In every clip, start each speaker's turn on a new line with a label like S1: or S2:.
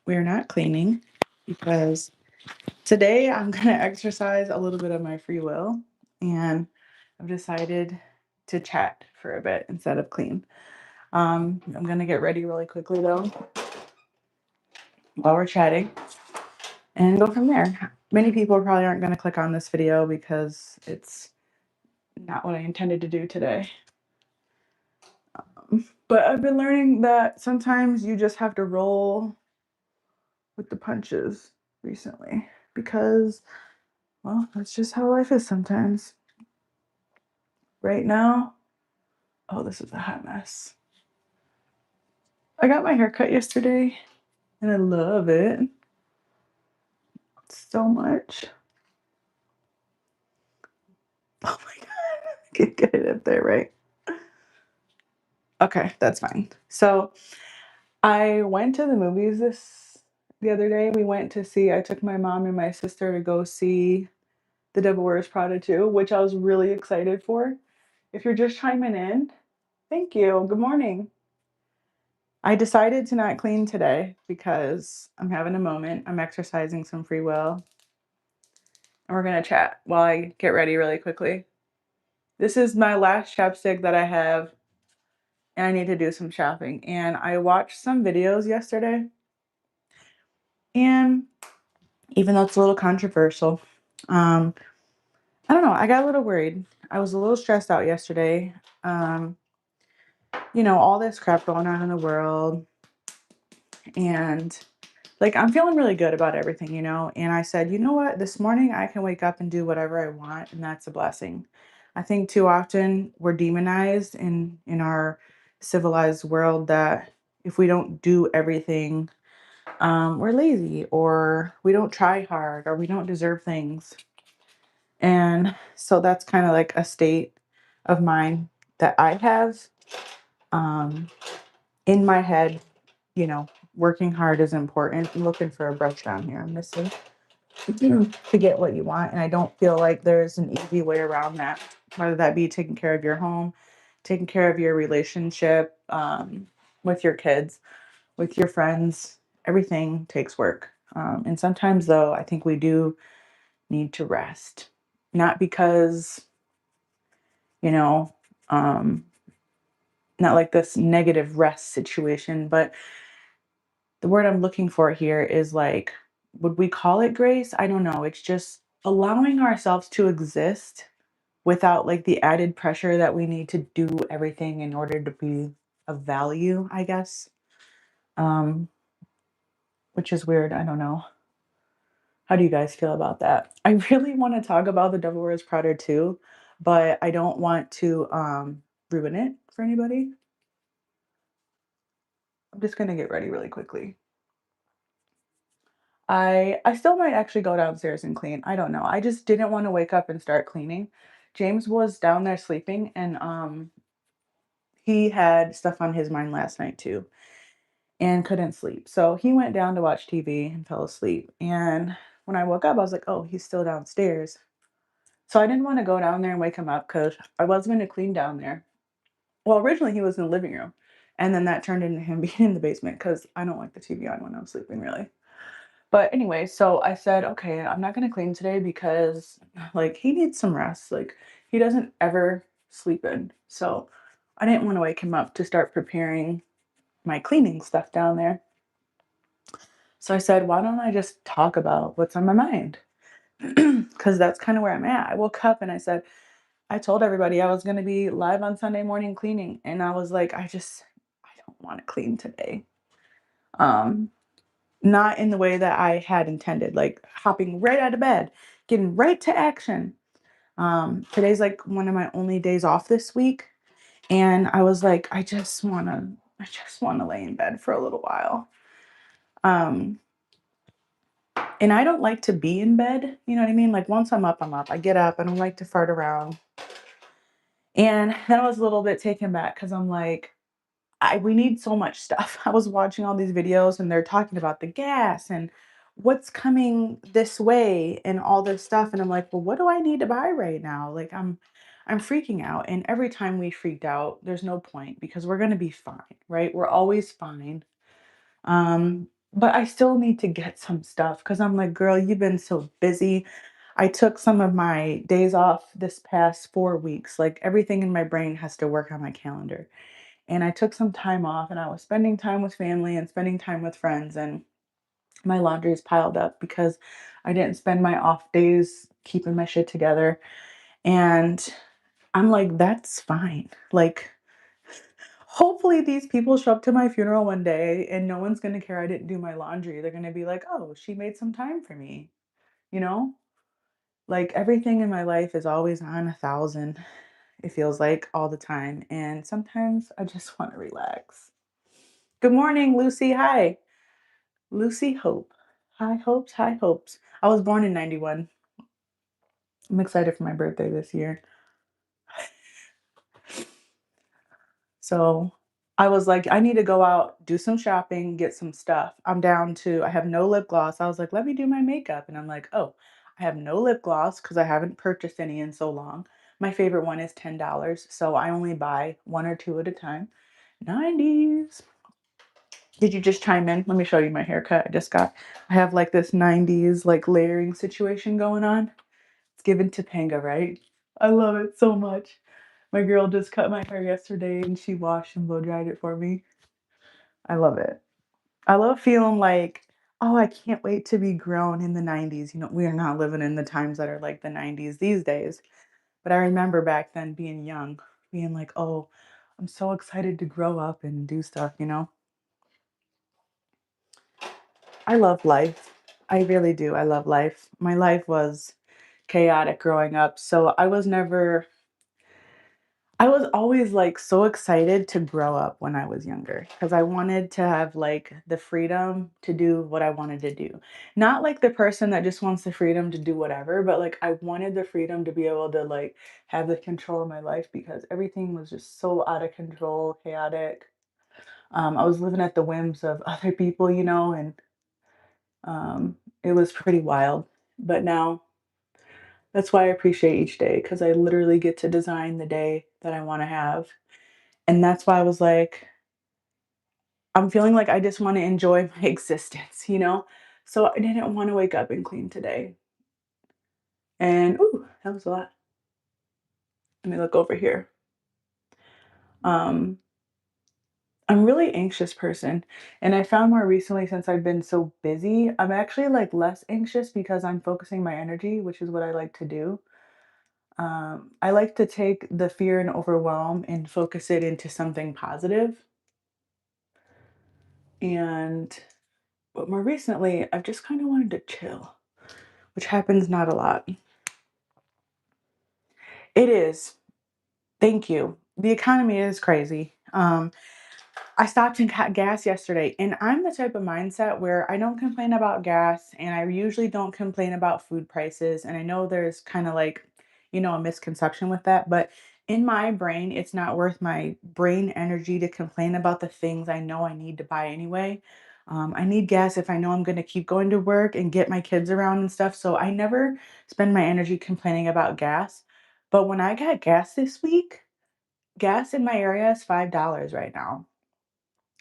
S1: we're not cleaning because today I'm going to exercise a little bit of my free will, and I've decided to chat for a bit instead of clean. I'm going to get ready really quickly though while we're chatting and go from there. Many people probably aren't going to click on this video because it's not what I intended to do today. But I've been learning that sometimes you just have to roll with the punches recently because, well, that's just how life is sometimes. Right now, oh, this is a hot mess. I got my hair cut yesterday and I love it so much. Oh my God, I can't get it up there, right? Okay, that's fine. So I went to the movies the other day. I took my mom and my sister to go see The Devil Wears Prada 2, which I was really excited for. If you're just chiming in, thank you. Good morning. I decided to not clean today because I'm having a moment. I'm exercising some free will. And we're going to chat while I get ready really quickly. This is my last chapstick that I have, and I need to do some shopping. And I watched some videos yesterday, and even though it's a little controversial, I don't know, I got a little worried. I was a little stressed out yesterday. All this crap going on in the world, and like, I'm feeling really good about everything, and I said, you know what, this morning I can wake up and do whatever I want, and that's a blessing. I think too often we're demonized in our civilized world that if we don't do everything, we're lazy, or we don't try hard, or we don't deserve things. And so that's kind of like a state of mind that I have in my head. Working hard is important. I'm looking for a brush down here. I'm missing to get what you want. And I don't feel like there's an easy way around that, whether that be taking care of your home, taking care of your relationship with your kids, with your friends. Everything takes work. And sometimes, though, I think we do need to rest. Not because, you know, um, not like this negative rest situation, but the word I'm looking for here is like, would we call it grace? I don't know. It's just allowing ourselves to exist without like the added pressure that we need to do everything in order to be of value, I guess. Um, which is weird. I don't know. How do you guys feel about that? I really want to talk about The Devil Wears Prada too, but I don't want to ruin it for anybody. I'm just gonna get ready really quickly. I still might actually go downstairs and clean. I don't know. I just didn't want to wake up and start cleaning. James was down there sleeping, and he had stuff on his mind last night too and couldn't sleep. So he went down to watch TV and fell asleep. And when I woke up, I was like, "Oh, he's still downstairs." So I didn't want to go down there and wake him up cuz I was going to clean down there. Well, originally he was in the living room. And then that turned into him being in the basement cuz I don't like the TV on when I'm sleeping really. But anyway, so I said, okay, I'm not gonna clean today because like he needs some rest. Like he doesn't ever sleep in. So I didn't want to wake him up to start preparing my cleaning stuff down there. So I said, why don't I just talk about what's on my mind? Because that's kind of where I'm at. I woke up and I told everybody I was gonna be live on Sunday morning cleaning. And I was like, I don't want to clean today. Um, Not in the way that I had intended, like hopping right out of bed, getting right to action. Today's like one of my only days off this week. And I was like, I just wanna lay in bed for a little while. Um, and I don't like to be in bed, you know what I mean? Like once I'm up, I'm up. I get up. I don't like to fart around. And then I was a little bit taken back because I'm like, we need so much stuff. I was watching all these videos and they're talking about the gas and what's coming this way and all this stuff. And I'm like, well, what do I need to buy right now? Like I'm freaking out. And every time we freaked out, there's no point because we're gonna be fine, right? We're always fine. But I still need to get some stuff because I'm like, girl, you've been so busy. I took some of my days off this past 4 weeks. Like everything in my brain has to work on my calendar. And I took some time off and I was spending time with family and spending time with friends. And my laundry is piled up because I didn't spend my off days keeping my shit together. And I'm like, that's fine. Like, hopefully these people show up to my funeral one day and no one's going to care I didn't do my laundry. They're going to be like, "Oh, she made some time for me." You know? Like everything in my life is always on 1,000. It feels like all the time, and sometimes I just want to relax. Good morning, Lucy. Hi. Lucy Hope. High hopes, high hopes. I was born in 91. I'm excited for my birthday this year. So I was like, I need to go out, do some shopping, get some stuff. I have no lip gloss. I was like, let me do my makeup. And I'm like, oh, I have no lip gloss because I haven't purchased any in so long. My favorite one is $10. So I only buy one or two at a time. 90s. Did you just chime in? Let me show you my haircut I just got. I have like this 90s like layering situation going on. It's given Topanga, right? I love it so much. My girl just cut my hair yesterday and she washed and blow dried it for me. I love it. I love feeling like, oh, I can't wait to be grown in the 90s. You know, we are not living in the times that are like the 90s these days. But I remember back then being young, being like, oh, I'm so excited to grow up and do stuff, you know? I love life. I really do. I love life. My life was chaotic growing up. So I was always like so excited to grow up when I was younger because I wanted to have like the freedom to do what I wanted to do. Not like the person that just wants the freedom to do whatever, but like I wanted the freedom to be able to like have the control of my life because everything was just so out of control, chaotic. I was living at the whims of other people, you know, and it was pretty wild. But now that's why I appreciate each day because I literally get to design the day that I want to have. And that's why I was like, I'm feeling like I just want to enjoy my existence, you know? So I didn't want to wake up and clean today. And ooh, that was a lot. Let me look over here. Um, I'm a really anxious person. And I found more recently since I've been so busy, I'm actually like less anxious because I'm focusing my energy, which is what I like to do. I like to take the fear and overwhelm and focus it into something positive. And but more recently, I've just kind of wanted to chill, which happens not a lot. It is. Thank you. The economy is crazy. I stopped and got gas yesterday, and I'm the type of mindset where I don't complain about gas, and I usually don't complain about food prices. And I know there's kind of like, you know, a misconception with that, but in my brain, it's not worth my brain energy to complain about the things I know I need to buy anyway. I need gas if I know I'm going to keep going to work and get my kids around and stuff. So I never spend my energy complaining about gas. But when I got gas this week, gas in my area is $5 right now.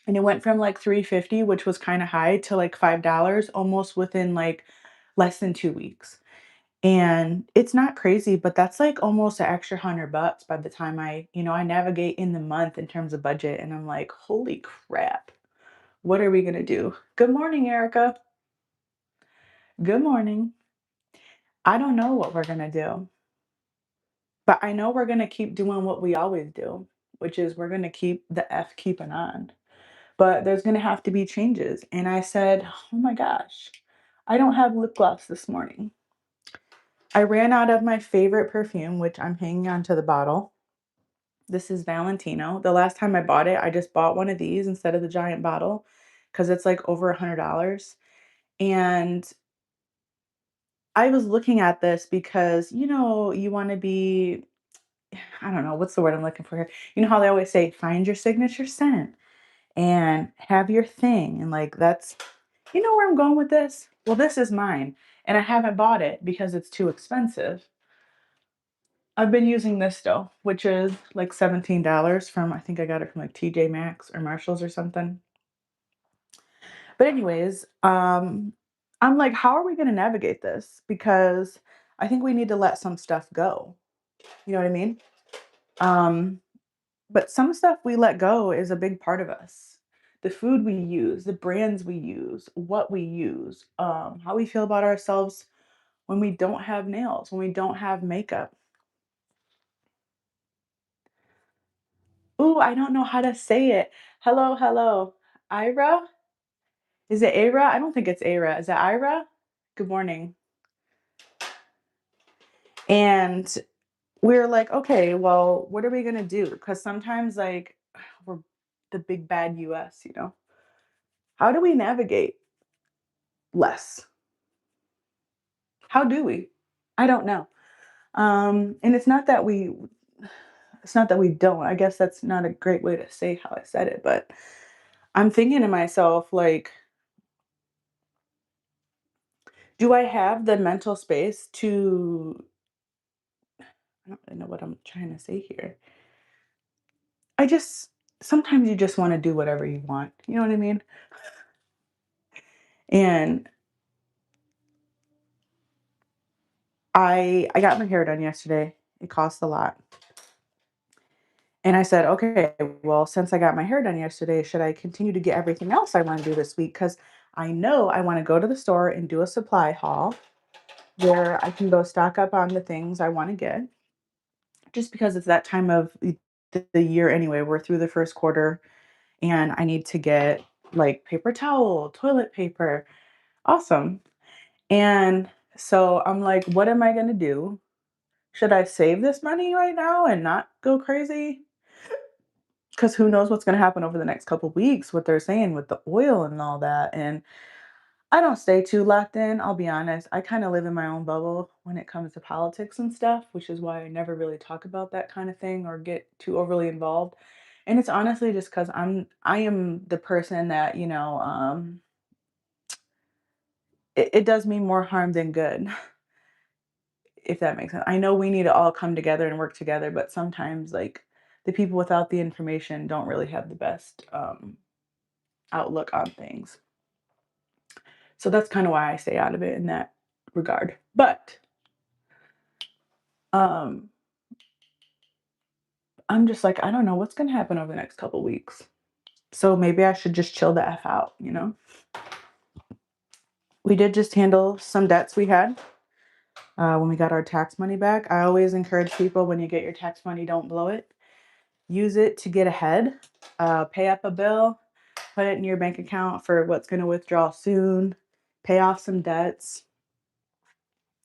S1: And it went from like 3.50, which was kind of high, to like $5 almost within like less than 2 weeks. And it's not crazy, but that's like almost an extra $100 by the time I navigate in the month in terms of budget. And I'm like, holy crap, what are we gonna do? Good morning, Erica. Good morning. I don't know what we're gonna do, but I know we're gonna keep doing what we always do, which is we're gonna keep the F keeping on. But there's gonna have to be changes. And I said, oh my gosh, I don't have lip gloss this morning. I ran out of my favorite perfume, which I'm hanging on to the bottle. This is Valentino. The last time I bought it, I just bought one of these instead of the giant bottle because it's like over $100. And I was looking at this because, you want to be, I don't know, what's the word I'm looking for here? You know how they always say, find your signature scent and have your thing. And like, you know where I'm going with this? Well, this is mine. And I haven't bought it because it's too expensive. I've been using this though, which is like $17 from, I think I got it from like TJ Maxx or Marshalls or something. But anyways, I'm like, how are we going to navigate this? Because I think we need to let some stuff go. You know what I mean? Um, but some stuff we let go is a big part of us. The food we use, the brands we use, what we use, how we feel about ourselves when we don't have nails, when we don't have makeup. Ooh, I don't know how to say it. Hello, hello. Ira? Is it Ira? I don't think it's Ira. Is it Ira? Good morning. And we're like, okay, well, what are we gonna do? Because sometimes, like, we're the big bad US, you know? How do we navigate less? How do we? I don't know. And it's not that we don't. I guess that's not a great way to say how I said it, but I'm thinking to myself, like, do I have the mental space to I don't really know what I'm trying to say here. I just sometimes you just want to do whatever you want. You know what I mean? And I got my hair done yesterday. It cost a lot. And I said, okay, well, since I got my hair done yesterday, should I continue to get everything else I want to do this week? Because I know I want to go to the store and do a supply haul where I can go stock up on the things I want to get. Just because it's that time of the year anyway. We're through the first quarter and I need to get like paper towel, toilet paper. Awesome. And so I'm like, what am I going to do? Should I save this money right now and not go crazy? Because who knows what's going to happen over the next couple weeks, what they're saying with the oil and all that. And I don't stay too locked in. I'll be honest. I kind of live in my own bubble when it comes to politics and stuff, which is why I never really talk about that kind of thing or get too overly involved. And it's honestly just because I am the person that, it does me more harm than good, if that makes sense. I know we need to all come together and work together, but sometimes like the people without the information don't really have the best outlook on things. So that's kind of why I stay out of it in that regard. But um I'm just like, I don't know what's going to happen over the next couple weeks. So maybe I should just chill the F out, you know? We did just handle some debts we had when we got our tax money back. I always encourage people when you get your tax money, don't blow it. Use it to get ahead. Pay up a bill, put it in your bank account for what's going to withdraw soon, pay off some debts,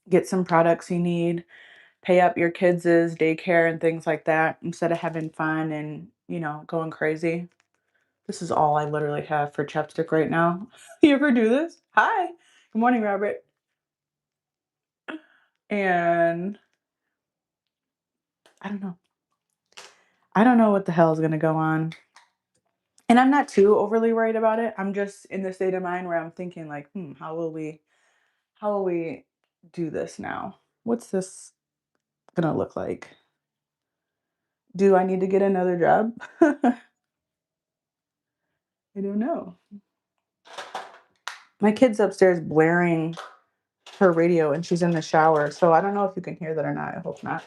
S1: get some products you need, pay up your kids' daycare and things like that instead of having fun and, going crazy. This is all I literally have for chapstick right now. You ever do this? Hi. Good morning, Robert. And I don't know. I don't know what the hell is going to go on. And I'm not too overly worried about it. I'm just in the state of mind where I'm thinking like, how will we do this now? What's this going to look like? Do I need to get another job? I don't know. My kid's upstairs blaring her radio and she's in the shower. So I don't know if you can hear that or not. I hope not.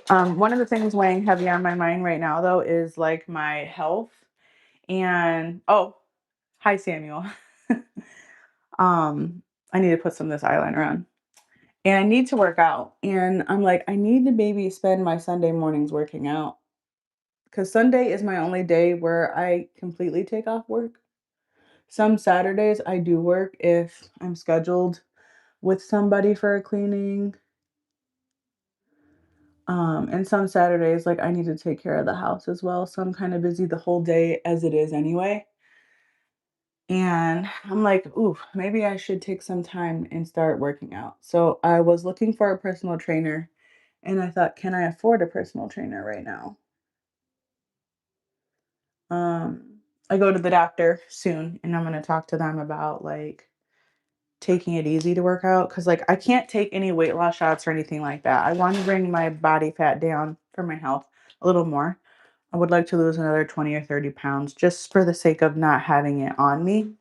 S1: One of the things weighing heavy on my mind right now, though, is like my health. And oh, hi, Samuel. I need to put some of this eyeliner on. And I need to work out. And I'm like, I need to maybe spend my Sunday mornings working out. Because Sunday is my only day where I completely take off work. Some Saturdays I do work if I'm scheduled with somebody for a cleaning. And some Saturdays, like I need to take care of the house as well. So I'm kind of busy the whole day as it is anyway. And I'm like, ooh, maybe I should take some time and start working out. So I was looking for a personal trainer and I thought, can I afford a personal trainer right now? I go to the doctor soon and I'm going to talk to them about like taking it easy to work out because like I can't take any weight loss shots or anything like that. I want to bring my body fat down for my health a little more. I would like to lose another 20 or 30 pounds just for the sake of not having it on me.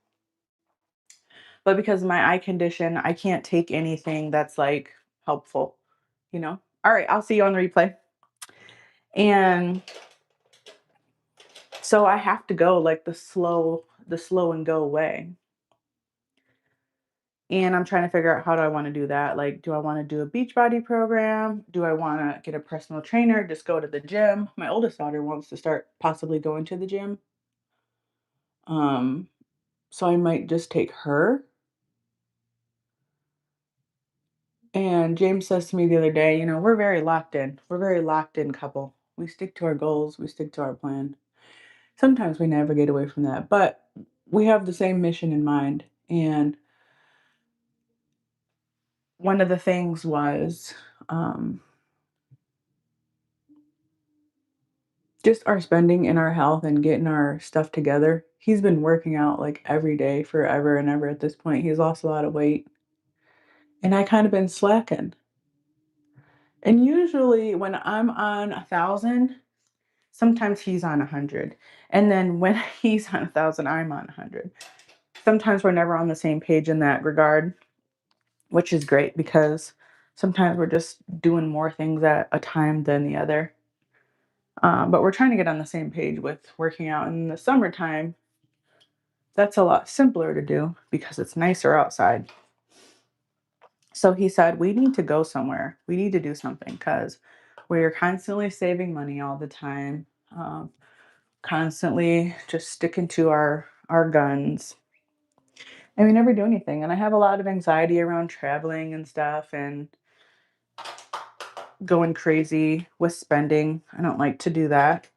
S1: But because of my eye condition, I can't take anything that's like helpful, you know? All right, I'll see you on the replay. And so I have to go like the slow and go way. And I'm trying to figure out how do I want to do that? Like, do I want to do a beach body program? Do I want to get a personal trainer? Just go to the gym? My oldest daughter wants to start possibly going to the gym. Um, so I might just take her. And James says to me the other day, we're very locked in. We're a very locked in couple. We stick to our goals, we stick to our plan. Sometimes we never get away from that, but we have the same mission in mind. And one of the things was just our spending and our health and getting our stuff together. He's been working out like every day forever and ever at this point. He's lost a lot of weight. And I kind of been slacking. And usually when I'm on 1,000, sometimes he's on 100. And then when he's on 1,000, I'm on 100. Sometimes we're never on the same page in that regard, which is great because sometimes we're just doing more things at a time than the other. But we're trying to get on the same page with working out in the summertime. That's a lot simpler to do because it's nicer outside. So he said, we need to go somewhere. We need to do something because we're constantly saving money all the time, constantly just sticking to our guns. And we never do anything. And I have a lot of anxiety around traveling and stuff and going crazy with spending. I don't like to do that.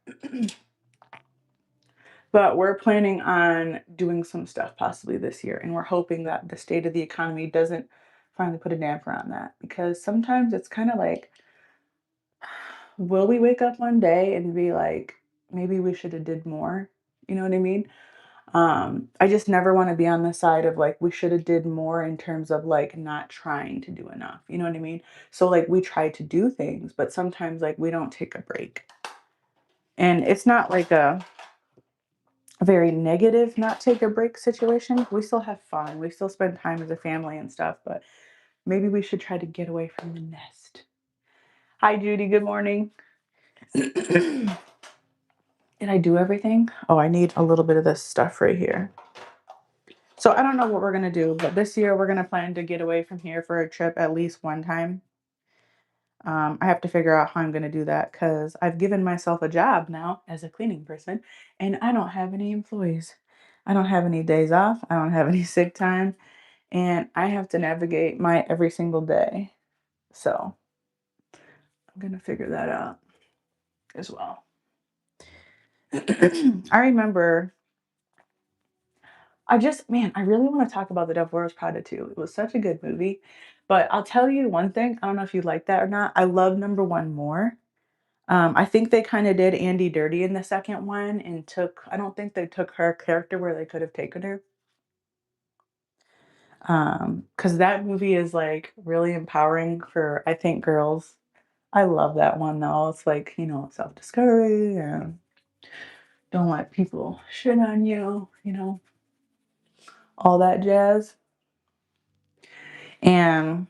S1: But we're planning on doing some stuff possibly this year. And we're hoping that the state of the economy doesn't finally put a damper on that. Because sometimes it's kind of like, will we wake up one day and be like, maybe we should have did more? You know what I mean? I just never want to be on the side of like we should have did more in terms of like not trying to do enough. You know what I mean? So like we try to do things, but sometimes like we don't take a break. And it's not like a very negative not take a break situation. We still have fun. We still spend time as a family and stuff, but maybe we should try to get away from the nest. Hi Judy, good morning. Did I do everything? Oh, I need a little bit of this stuff right here. So I don't know what we're going to do, but this year we're going to plan to get away from here for a trip at least one time. I have to figure out how I'm going to do that because I've given myself a job now as a cleaning person and I don't have any employees. I don't have any days off. I don't have any sick time and I have to navigate my every single day. So I'm going to figure that out as well. I remember I really want to talk about The Devil Wears Prada too. It was such a good movie. But I'll tell you one thing. I don't know if you like that or not. I love number one more. I think they kind of did Andy dirty in the second one and I don't think they took her character where they could have taken her. Because that movie is like really empowering for, I think, girls. I love that one though. It's like, self-discovery and don't let people shit on you, all that jazz. And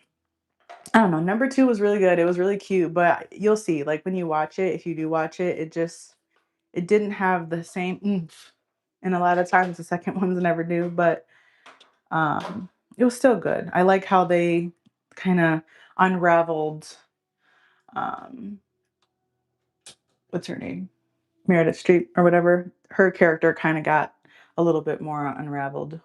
S1: I don't know. Number two was really good. It was really cute, but you'll see, like when you watch it, if you do watch it, it didn't have the same oomph. And a lot of times the second ones never do, but it was still good. I like how they kind of unraveled um what's her name? Meredith Streep or whatever. Her character kind of got a little bit more unraveled.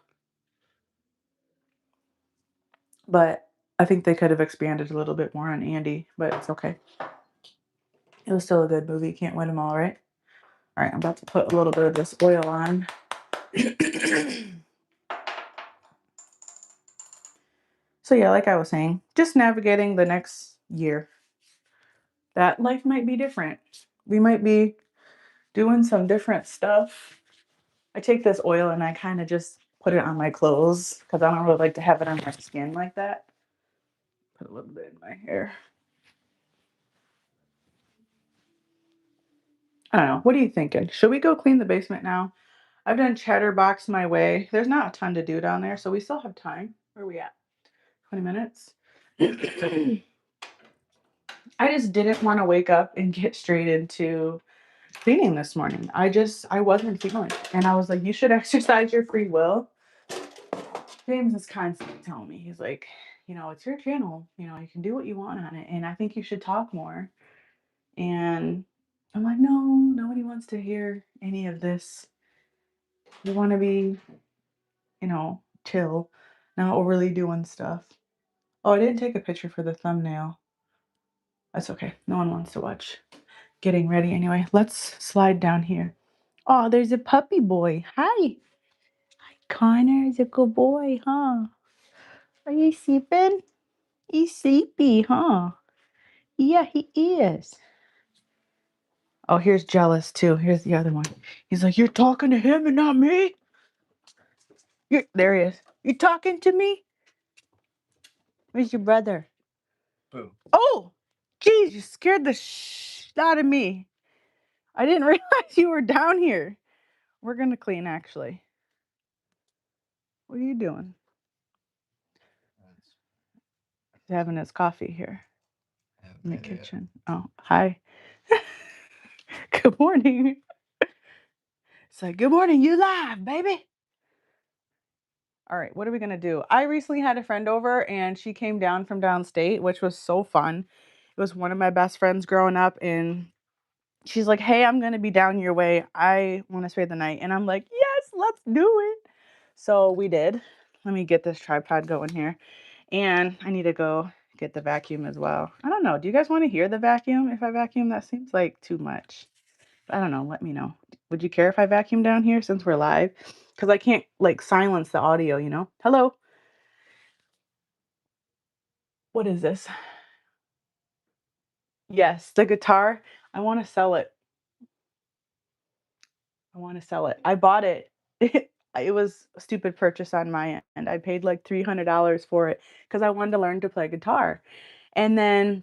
S1: But I think they could have expanded a little bit more on Andy, but it's okay. It was still a good movie. Can't win them all, right? All right, I'm about to put a little bit of this oil on. So yeah, like I was saying, just navigating the next year. That life might be different. We might be doing some different stuff. I take this oil and I kind of just put it on my clothes because I don't really like to have it on my skin like that. Put a little bit in my hair. I don't know. What are you thinking? Should we go clean the basement now? I've done Chatterbox my way. There's not a ton to do down there, so we still have time. Where are we at? 20 minutes? I just didn't want to wake up and get straight into cleaning this morning. I wasn't feeling it. And I was like, you should exercise your free will. James is constantly telling me, he's like, it's your channel. You can do what you want on it. And I think you should talk more. And I'm like, no, nobody wants to hear any of this. We want to be, chill, not overly doing stuff. Oh, I didn't take a picture for the thumbnail. That's okay. No one wants to watch getting ready anyway. Let's slide down here. Oh, there's a puppy boy. Hi. Hi, Connor is a good boy, huh? Are you sleeping? He's sleepy, huh? Yeah, he is. Oh, here's Jealous too. Here's the other one. He's like, you're talking to him and not me? There he is. You talking to me? Where's your brother? Boo. Oh, geez, you scared the out of me. I didn't realize you were down here. We're gonna clean, actually. What are you doing? He's having his coffee here in the kitchen. Oh, hi. Good morning. It's like, good morning, you live, baby. All right, what are we gonna do? I recently had a friend over and she came down from downstate, which was so fun. It was one of my best friends growing up, and she's like, hey, I'm gonna be down your way. I want to spend the night. And I'm like, yes, let's do it. So we did. Let me get this tripod going here. And I need to go get the vacuum as well. I don't know. Do you guys want to hear the vacuum? If I vacuum, that seems like too much. I don't know. Let me know. Would you care if I vacuum down here since we're live? Because I can't like silence the audio, Hello. What is this? Yes, the guitar. I want to sell it. I bought it. It was a stupid purchase on my end. I paid like $300 for it because I wanted to learn to play guitar. And then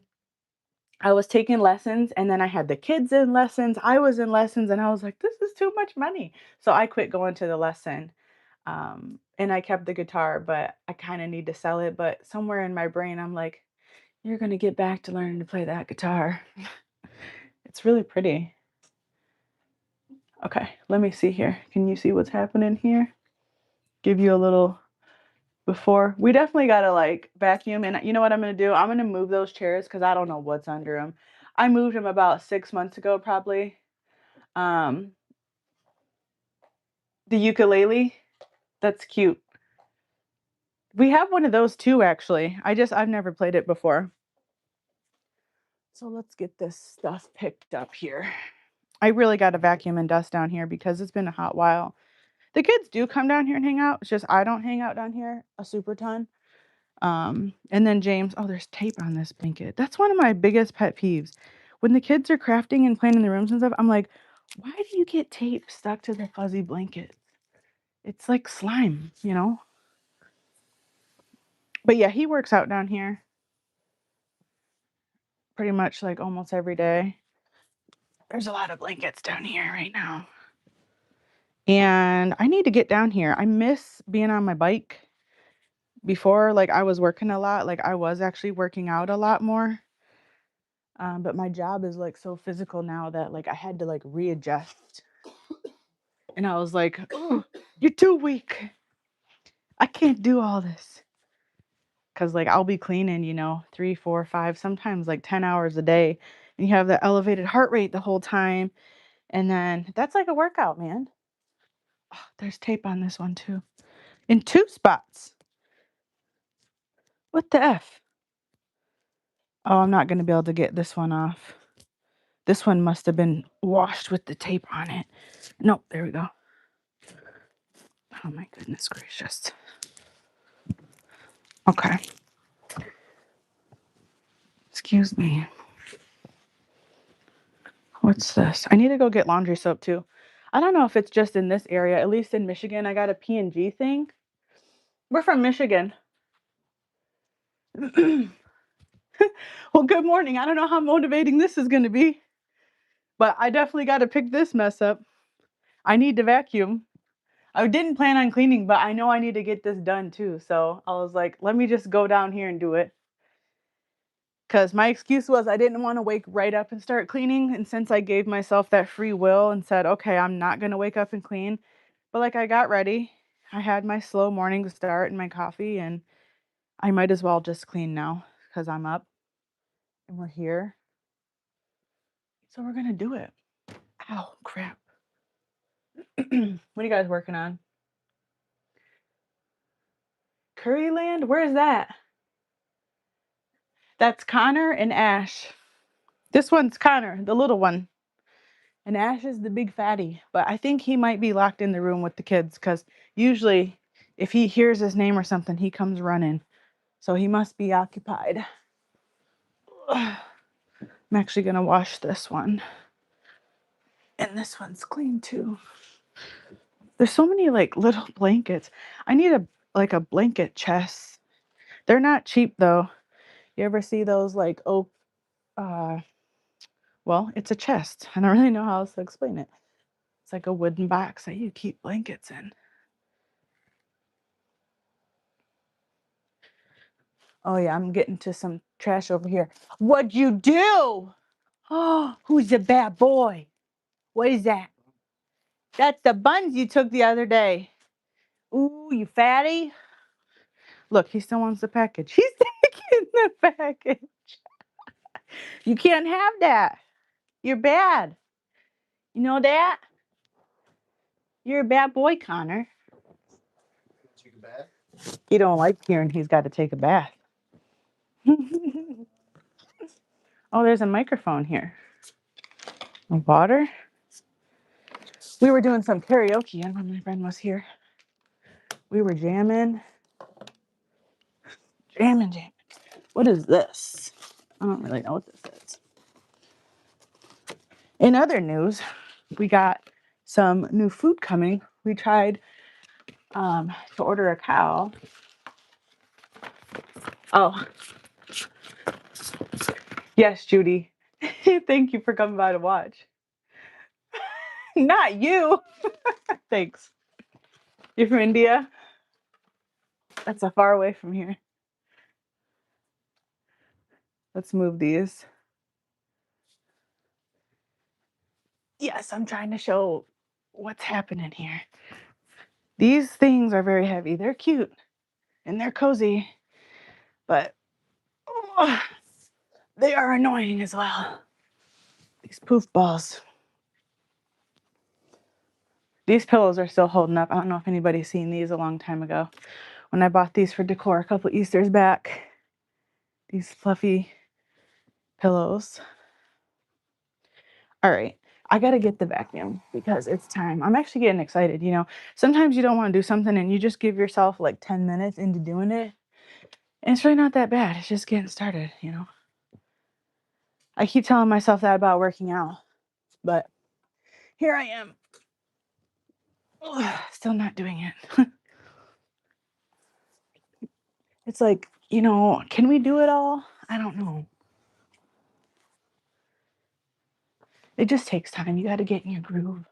S1: I was taking lessons, and then I had the kids in lessons. I was in lessons, and I was like, this is too much money. So I quit going to the lesson. And I kept the guitar, but I kind of need to sell it. But somewhere in my brain, I'm like, you're going to get back to learning to play that guitar. It's really pretty. Okay, let me see here. Can you see what's happening here? Give you a little before. We definitely got to like vacuum. And you know what I'm going to do? I'm going to move those chairs because I don't know what's under them. I moved them about 6 months ago, probably. The ukulele, that's cute. We have one of those too, actually. I've never played it before. So let's get this stuff picked up here. I really got to vacuum and dust down here because it's been a hot while. The kids do come down here and hang out. It's just I don't hang out down here a super ton. And then James, oh, there's tape on this blanket. That's one of my biggest pet peeves. When the kids are crafting and playing in the rooms and stuff, I'm like, why do you get tape stuck to the fuzzy blanket? It's like slime, But yeah, he works out down here pretty much like almost every day. There's a lot of blankets down here right now. And I need to get down here. I miss being on my bike. Before, like, I was working a lot. Like, I was actually working out a lot more. But my job is like so physical now that like I had to like readjust. And I was like, oh, you're too weak. I can't do all this. Cause like I'll be cleaning, 3, 4, 5, sometimes like 10 hours a day. And you have the elevated heart rate the whole time. And then that's like a workout, man. Oh, there's tape on this one too. In 2 spots. What the F? Oh, I'm not going to be able to get this one off. This one must have been washed with the tape on it. Nope, there we go. Oh my goodness gracious. Okay. Excuse me. What's this? I need to go get laundry soap too. I don't know if it's just in this area. At least in Michigan, I got a P&G thing. We're from Michigan. Well, good morning. I don't know how motivating this is going to be. But I definitely got to pick this mess up. I need to vacuum. I didn't plan on cleaning, but I know I need to get this done too. So I was like, let me just go down here and do it. Because my excuse was I didn't want to wake right up and start cleaning. And since I gave myself that free will and said, okay, I'm not going to wake up and clean. But like I got ready. I had my slow morning start and my coffee. And I might as well just clean now because I'm up and we're here. So we're going to do it. Ow, crap. What are you guys working on? Curryland? Where is that? That's Connor and Ash. This one's Connor, the little one. And Ash is the big fatty. But I think he might be locked in the room with the kids because usually if he hears his name or something, he comes running. So he must be occupied. I'm actually going to wash this one. And this one's clean too. There's so many like little blankets. I need a blanket chest. They're not cheap though. You ever see those like oak well, it's a chest. I don't really know how else to explain it. It's like a wooden box that you keep blankets in. Oh yeah, I'm getting to some trash over here. What'd you do? Oh, who's the bad boy? What is that? That's the buns you took the other day. Ooh, you fatty. Look, he still wants the package. He's taking the package. You can't have that. You're bad. You know that? You're a bad boy, Connor. Take a bath? He don't like hearing he's got to take a bath. Oh, there's a microphone here. Water? We were doing some karaoke and when my friend was here. We were jamming. Jamming. What is this? I don't really know what this is. In other news, we got some new food coming. We tried to order a cow. Oh, yes, Judy. Thank you for coming by to watch. Not you. Thanks. You're from India? That's so far away from here. Let's move these. Yes, I'm trying to show what's happening here. These things are very heavy. They're cute and they're cozy, but they are annoying as well. These poof balls. These pillows are still holding up. I don't know if anybody's seen these a long time ago. When I bought these for decor a couple Easters back. These fluffy pillows. All right. I got to get the vacuum because it's time. I'm actually getting excited. You know, sometimes you don't want to do something and you just give yourself like 10 minutes into doing it. And it's really not that bad. It's just getting started, you know. I keep telling myself that about working out, but here I am. Ugh, still not doing it. It's like, you know, can we do it all? I don't know. It just takes time. You got to get in your groove.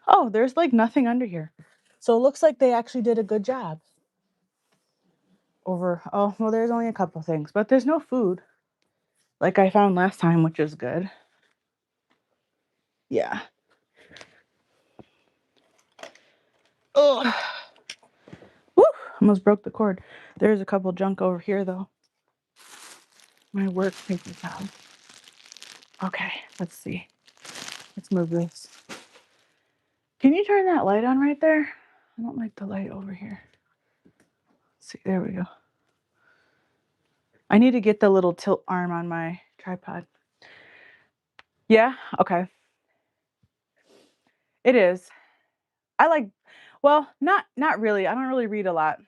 S1: Oh, there's like nothing under here. So it looks like they actually did a good job. Oh, well, there's only a couple things, but there's no food. Like I found last time, which is good. Yeah. Oh, woo! Almost broke the cord. There's a couple junk over here, though. My work paper towel. Okay, let's see. Let's move this. Can you turn that light on right there? I don't like the light over here. Let's see, there we go. I need to get the little tilt arm on my tripod. Yeah? Okay. It is. I like, well, not really. I don't really read a lot.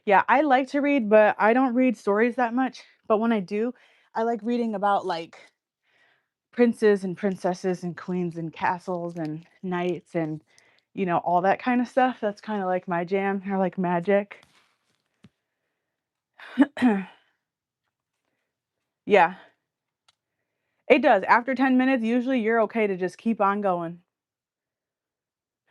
S1: Yeah, I like to read, but I don't read stories that much. But when I do, I like reading about like princes and princesses and queens and castles and knights and, you know, all that kind of stuff. That's kind of like my jam, or like magic. Yeah. It does. After 10 minutes, usually you're okay to just keep on going.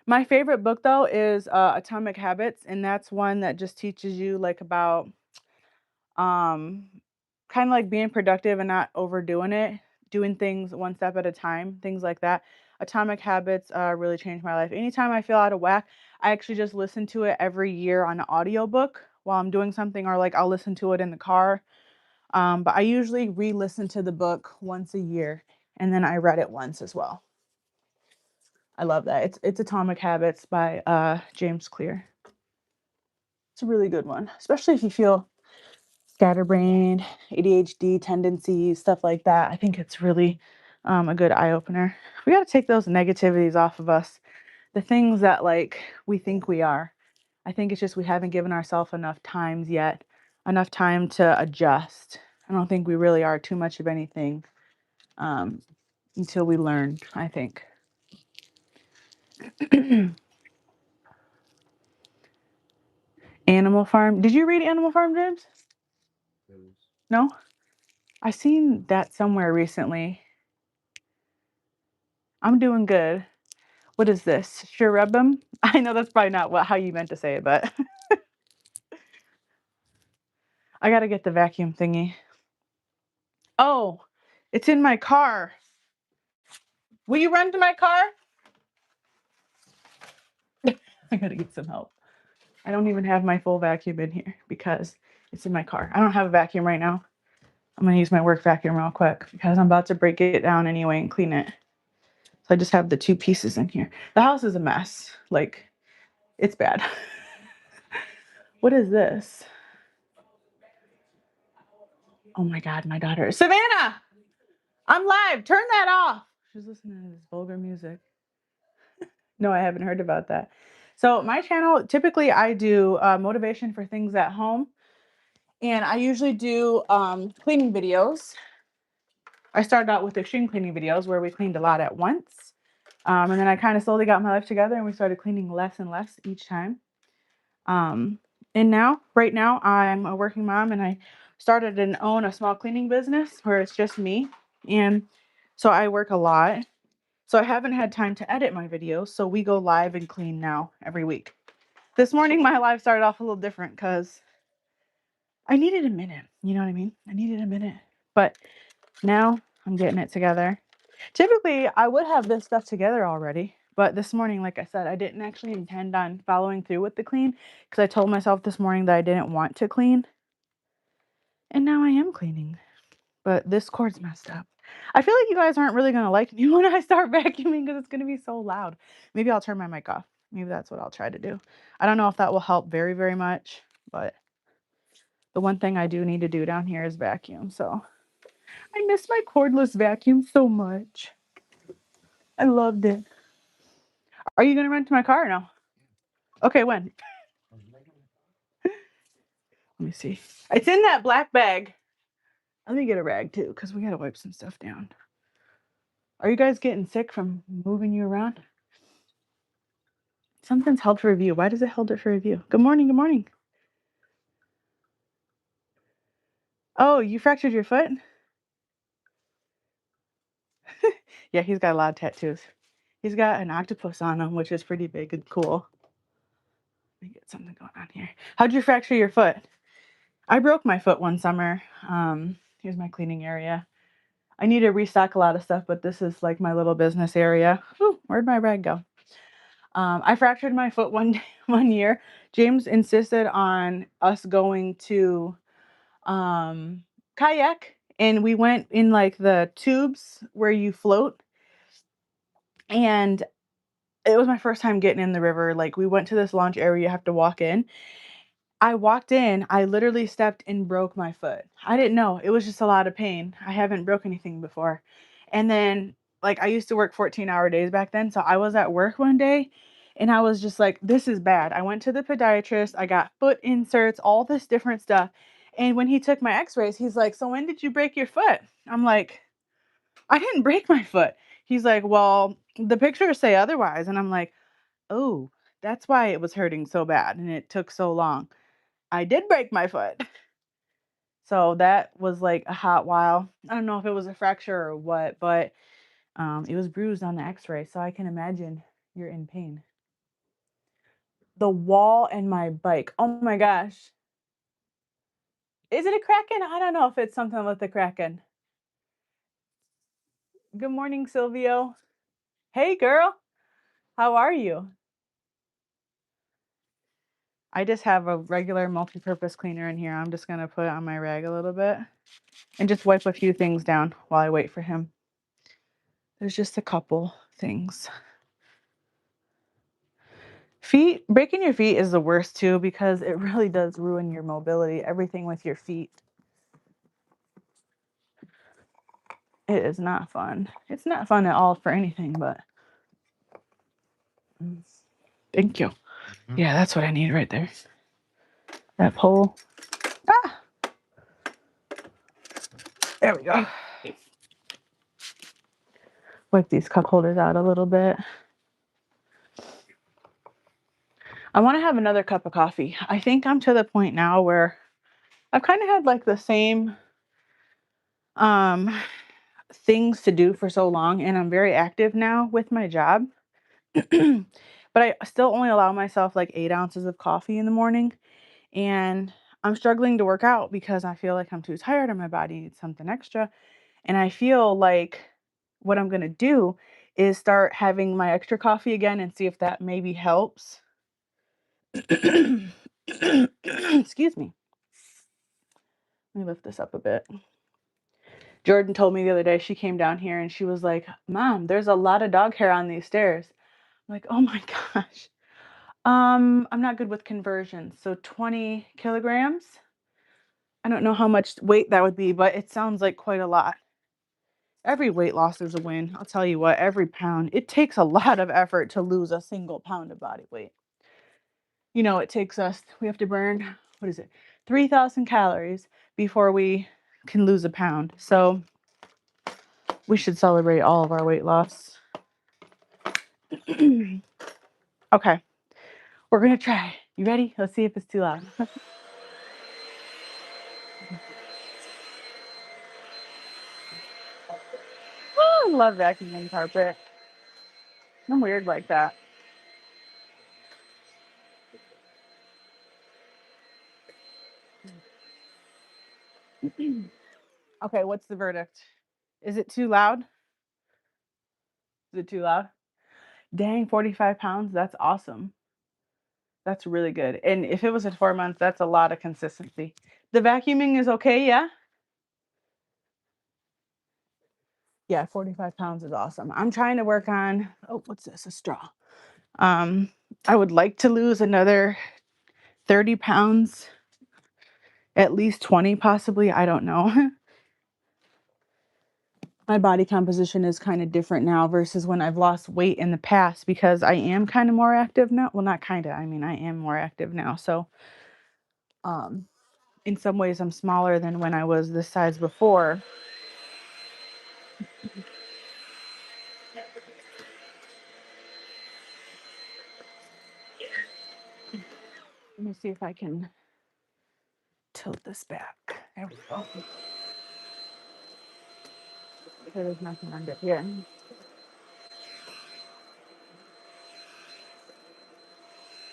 S1: My favorite book though is Atomic Habits, and that's one that just teaches you like about um kind of like being productive and not overdoing it, doing things one step at a time, things like that. Atomic Habits really changed my life. Anytime I feel out of whack, I actually just listen to it every year on an audiobook while I'm doing something, or like I'll listen to it in the car. But I usually re-listen to the book once a year, and then I read it once as well. I love that. It's Atomic Habits by James Clear. It's a really good one, especially if you feel scatterbrained, ADHD tendencies, stuff like that. I think it's really a good eye opener. We got to take those negativities off of us. The things that like we think we are. I think it's just we haven't given ourselves enough times yet, enough time to adjust. I don't think we really are too much of anything um, until we learn, I think. Animal Farm. Did you read Animal Farm, James? No? I seen that somewhere recently. I'm doing good. What is this? Cherubim? I know that's probably not how you meant to say it, but I gotta get the vacuum thingy. Oh, it's in my car. Will you run to my car? I gotta get some help. I don't even have my full vacuum in here because it's in my car. I don't have a vacuum right now. I'm gonna use my work vacuum real quick because I'm about to break it down anyway and clean it. So I just have the two pieces in here. The house is a mess. Like, it's bad. What is this? Oh my God, my daughter. Savannah, I'm live. Turn that off. She's listening to this vulgar music. No, I haven't heard about that. So my channel, typically I do motivation for things at home. And I usually do cleaning videos. I started out with extreme cleaning videos where we cleaned a lot at once. And then I kind of slowly got my life together and we started cleaning less and less each time. Um, and now, right now, I'm a working mom and I started and own a small cleaning business where it's just me. And so I work a lot. So I haven't had time to edit my videos. So we go live and clean now every week. This morning, my live started off a little different because I needed a minute. You know what I mean? I needed a minute. But now I'm getting it together. Typically, I would have this stuff together already. But this morning, like I said, I didn't actually intend on following through with the clean because I told myself this morning that I didn't want to clean. And now I am cleaning. But this cord's messed up. I feel like you guys aren't really going to like me when I start vacuuming because it's going to be so loud. Maybe I'll turn my mic off. Maybe that's what I'll try to do. I don't know if that will help very, very much. But the one thing I do need to do down here is vacuum. So I miss my cordless vacuum so much. I loved it. Are you going to run to my car or no? Okay, when? Let me see. It's in that black bag. Let me get a rag too, because we got to wipe some stuff down. Are you guys getting sick from moving you around? Something's held for review. Why does it hold it for review? Good morning, good morning. Oh, you fractured your foot? Yeah, he's got a lot of tattoos. He's got an octopus on him, which is pretty big and cool. Let me get something going on here. How'd you fracture your foot? I broke my foot one summer. Here's my cleaning area. I need to restock a lot of stuff, but this is like my little business area. Ooh, where'd my rag go? I fractured my foot one year. James insisted on us going to kayak, and we went in like the tubes where you float. And it was my first time getting in the river. Like we went to this launch area you have to walk in. I walked in, I literally stepped and broke my foot. I didn't know. It was just a lot of pain. I haven't broke anything before. And then, like, I used to work 14-hour days back then. So I was at work one day and I was just like, this is bad. I went to the podiatrist. I got foot inserts, all this different stuff. And when he took my x-rays, he's like, so when did you break your foot? I'm like, I didn't break my foot. He's like, well, the pictures say otherwise. And I'm like, oh, that's why it was hurting so bad and it took so long. I did break my foot. So that was like a hot while. I don't know if it was a fracture or what, but it was bruised on the x-ray, so I can imagine you're in pain. The wall and my bike. Oh my gosh. Is it a kraken? I don't know if it's something with the kraken. Good morning, Silvio. Hey, girl. How are you? I just have a regular multi-purpose cleaner in here. I'm just going to put it on my rag a little bit and just wipe a few things down while I wait for him. There's just a couple things. Feet, breaking your feet is the worst too, because it really does ruin your mobility, everything with your feet. It is not fun. It's not fun at all for anything, but thank you. Yeah, that's what I need right there. That pole. Ah, there we go. Wipe these cup holders out a little bit. I want to have another cup of coffee. I think I'm to the point now where I've kind of had like the same things to do for so long, and I'm very active now with my job. But I still only allow myself like 8 ounces of coffee in the morning, and I'm struggling to work out because I feel like I'm too tired and my body needs something extra. And I feel like what I'm going to do is start having my extra coffee again and see if that maybe helps. Excuse me. Let me lift this up a bit. Jordan told me the other day, she came down here and she was like, Mom, there's a lot of dog hair on these stairs. I'm like, oh my gosh. I'm not good with conversions. So 20 kilograms. I don't know how much weight that would be, but it sounds like quite a lot. Every weight loss is a win. I'll tell you what, every pound. It takes a lot of effort to lose a single pound of body weight. You know, we have to burn, 3,000 calories before we can lose a pound. So we should celebrate all of our weight loss. Okay, we're going to try. You ready? Let's see if it's too loud. Oh, I love vacuuming carpet. I'm weird like that. Okay, what's the verdict? Is it too loud? Is it too loud? Dang, 45 pounds. That's awesome. That's really good. And if it was at 4 months, that's a lot of consistency. The vacuuming is okay, yeah? Yeah, 45 pounds is awesome. I'm trying to work on, oh, what's this? A straw. I would like to lose another 30 pounds, at least 20 possibly. I don't know. My body composition is kind of different now versus when I've lost weight in the past, because I am kind of more active now. Well, not kind of, I mean, I am more active now. So, in some ways I'm smaller than when I was this size before. Let me see if I can tilt this back. There we go. There's nothing under here.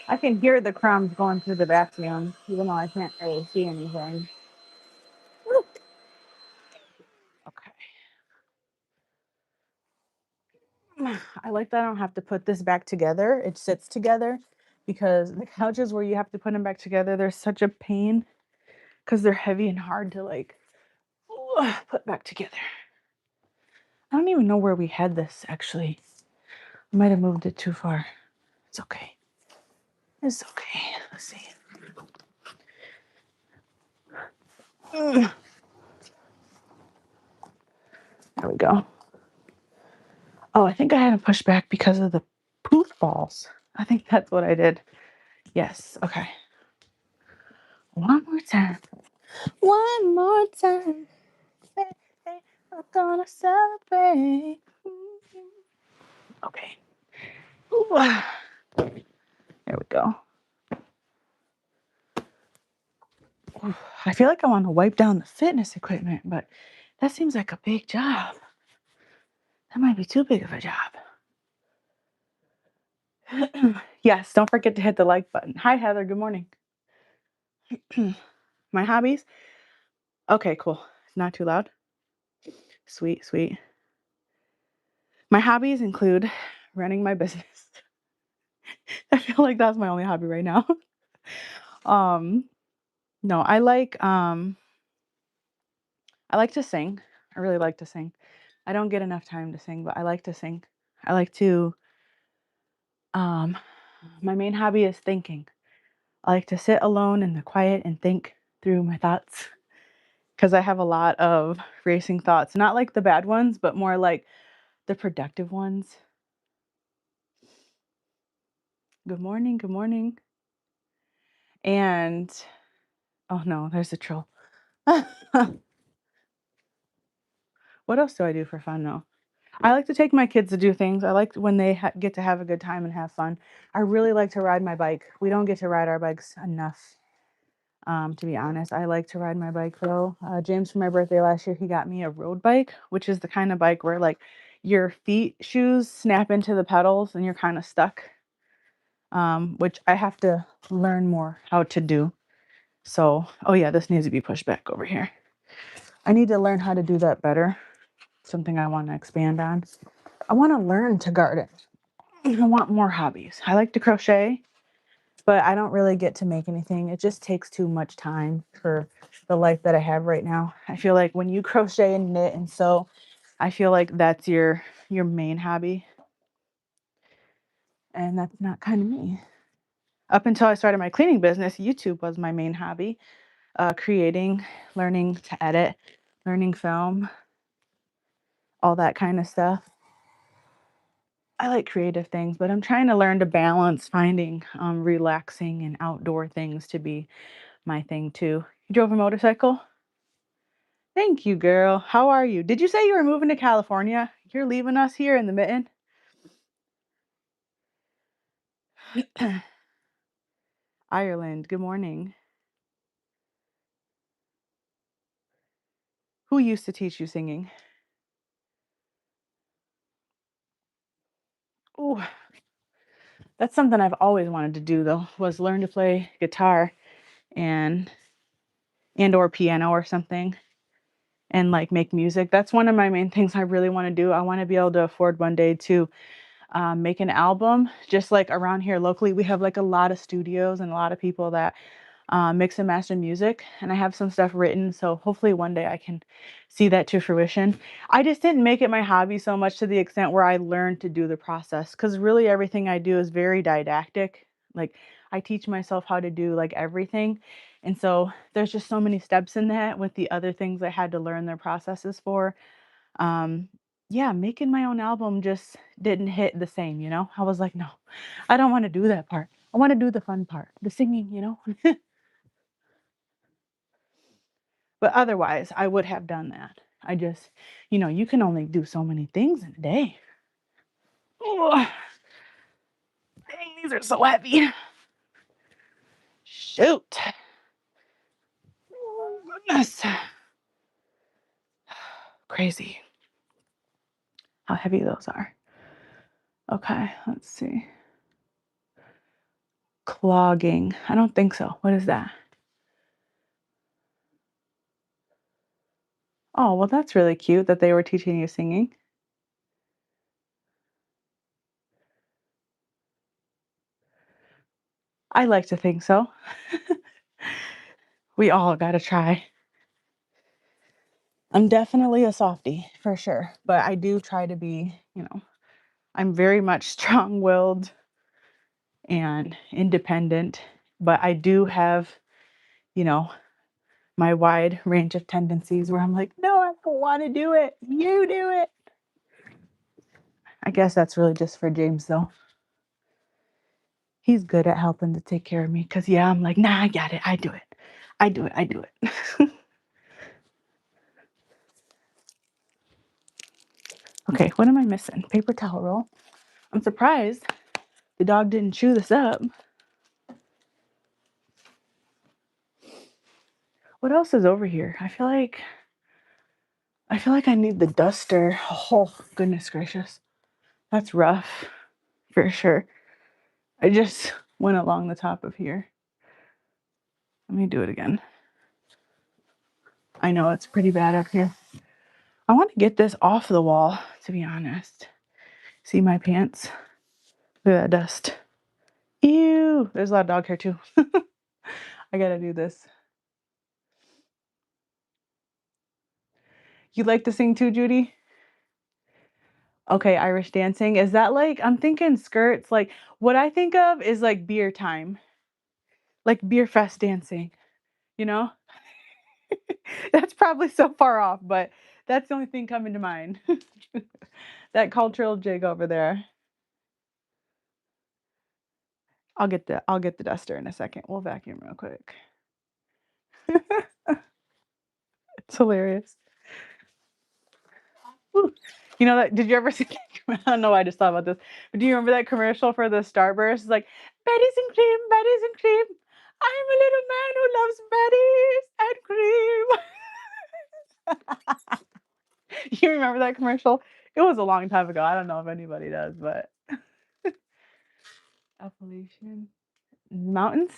S1: I can hear the crumbs going through the vacuum, even though I can't really see anything. Woo. Okay. I like that I don't have to put this back together. It sits together, because the couches where you have to put them back together, they're such a pain because they're heavy and hard to like put back together. I don't even know where we had this actually. I might have moved it too far. It's okay. It's okay. Let's see. There we go. Oh, I think I had to push back because of the poof balls. I think that's what I did. Yes. Okay. One more time. One more time. Hey, I'm gonna celebrate. Okay. Ooh. There we go. I feel like I want to wipe down the fitness equipment, but that seems like a big job. That might be too big of a job. Yes, don't forget to hit the like button. Hi, Heather. Good morning. My hobbies? Okay, cool. Not too loud. Sweet, sweet. My hobbies include running my business. I feel like that's my only hobby right now. No, I like to sing. I really like to sing. I don't get enough time to sing, but I like to sing. I like to my main hobby is thinking. I like to sit alone in the quiet and think through my thoughts because I have a lot of racing thoughts, not like the bad ones, but more like the productive ones. Good morning, good morning. And oh no, there's a troll. What else do I do for fun though? I like to take my kids to do things. I like when they get to have a good time and have fun. I really like to ride my bike. We don't get to ride our bikes enough, to be honest. I like to ride my bike though. James, for my birthday last year, he got me a road bike, which is the kind of bike where like your shoes snap into the pedals and you're kind of stuck, which I have to learn more how to do. So, oh yeah, this needs to be pushed back over here. I need to learn how to do that better. Something I want to expand on. I want to learn to garden. I want more hobbies. I like to crochet, but I don't really get to make anything. It just takes too much time for the life that I have right now. I feel like when you crochet and knit and sew, I feel like that's your main hobby. And that's not kind of me. Up until I started my cleaning business, YouTube was my main hobby. Creating, learning to edit, learning film, all that kind of stuff. I like creative things, but I'm trying to learn to balance finding relaxing and outdoor things to be my thing too. You drove a motorcycle? Thank you, girl. How are you? Did you say you were moving to California? You're leaving us here in the mitten? Ireland, good morning. Who used to teach you singing? Oh, that's something I've always wanted to do though, was learn to play guitar and or piano or something and like make music. That's one of my main things I really want to do. I want to be able to afford one day to make an album. Just like around here locally, we have like a lot of studios and a lot of people that mix and master music, and I have some stuff written, so hopefully one day I can see that to fruition. I just didn't make it my hobby so much to the extent where I learned to do the process, because really everything I do is very didactic. Like I teach myself how to do like everything, and so there's just so many steps in that with the other things I had to learn their processes for. um yeah, making my own album just didn't hit the same, you know. I was like, no, I don't want to do that part. I want to do the fun part, the singing, you know. But otherwise, I would have done that. I just, you can only do so many things in a day. Oh, dang, these are so heavy. Shoot. Oh, goodness. Crazy how heavy those are. Okay, let's see. Clogging. I don't think so. What is that? Oh, well, that's really cute that they were teaching you singing. I like to think so. We all got to try. I'm definitely a softie for sure, but I do try to be, I'm very much strong-willed and independent, but I do have, you know, my wide range of tendencies where I'm like, no, I don't want to do it. You do it. I guess that's really just for James though. He's good at helping to take care of me because, yeah, I'm like, nah, I got it. I do it. I do it. I do it. Okay, what am I missing? Paper towel roll. I'm surprised the dog didn't chew this up. What else is over here? I feel like I need the duster. Oh, goodness gracious. That's rough for sure. I just went along the top of here. Let me do it again. I know it's pretty bad up here. I want to get this off the wall, to be honest. See my pants? Look at that dust. Ew. There's a lot of dog hair too. I gotta do this. You like to sing too, Judy? Okay, Irish dancing. Is that like, I'm thinking skirts. Like, what I think of is like beer time, like beer fest dancing, you know? That's probably so far off, but that's the only thing coming to mind. That cultural jig over there. I'll get the duster in a second. We'll vacuum real quick. It's hilarious. Woo. You know that? Did you ever see? I don't know why I just thought about this. But do you remember that commercial for the Starburst? It's like Betty's and cream, Betty's and cream. I'm a little man who loves Betty's and cream. You remember that commercial? It was a long time ago. I don't know if anybody does, but Appalachian mountains.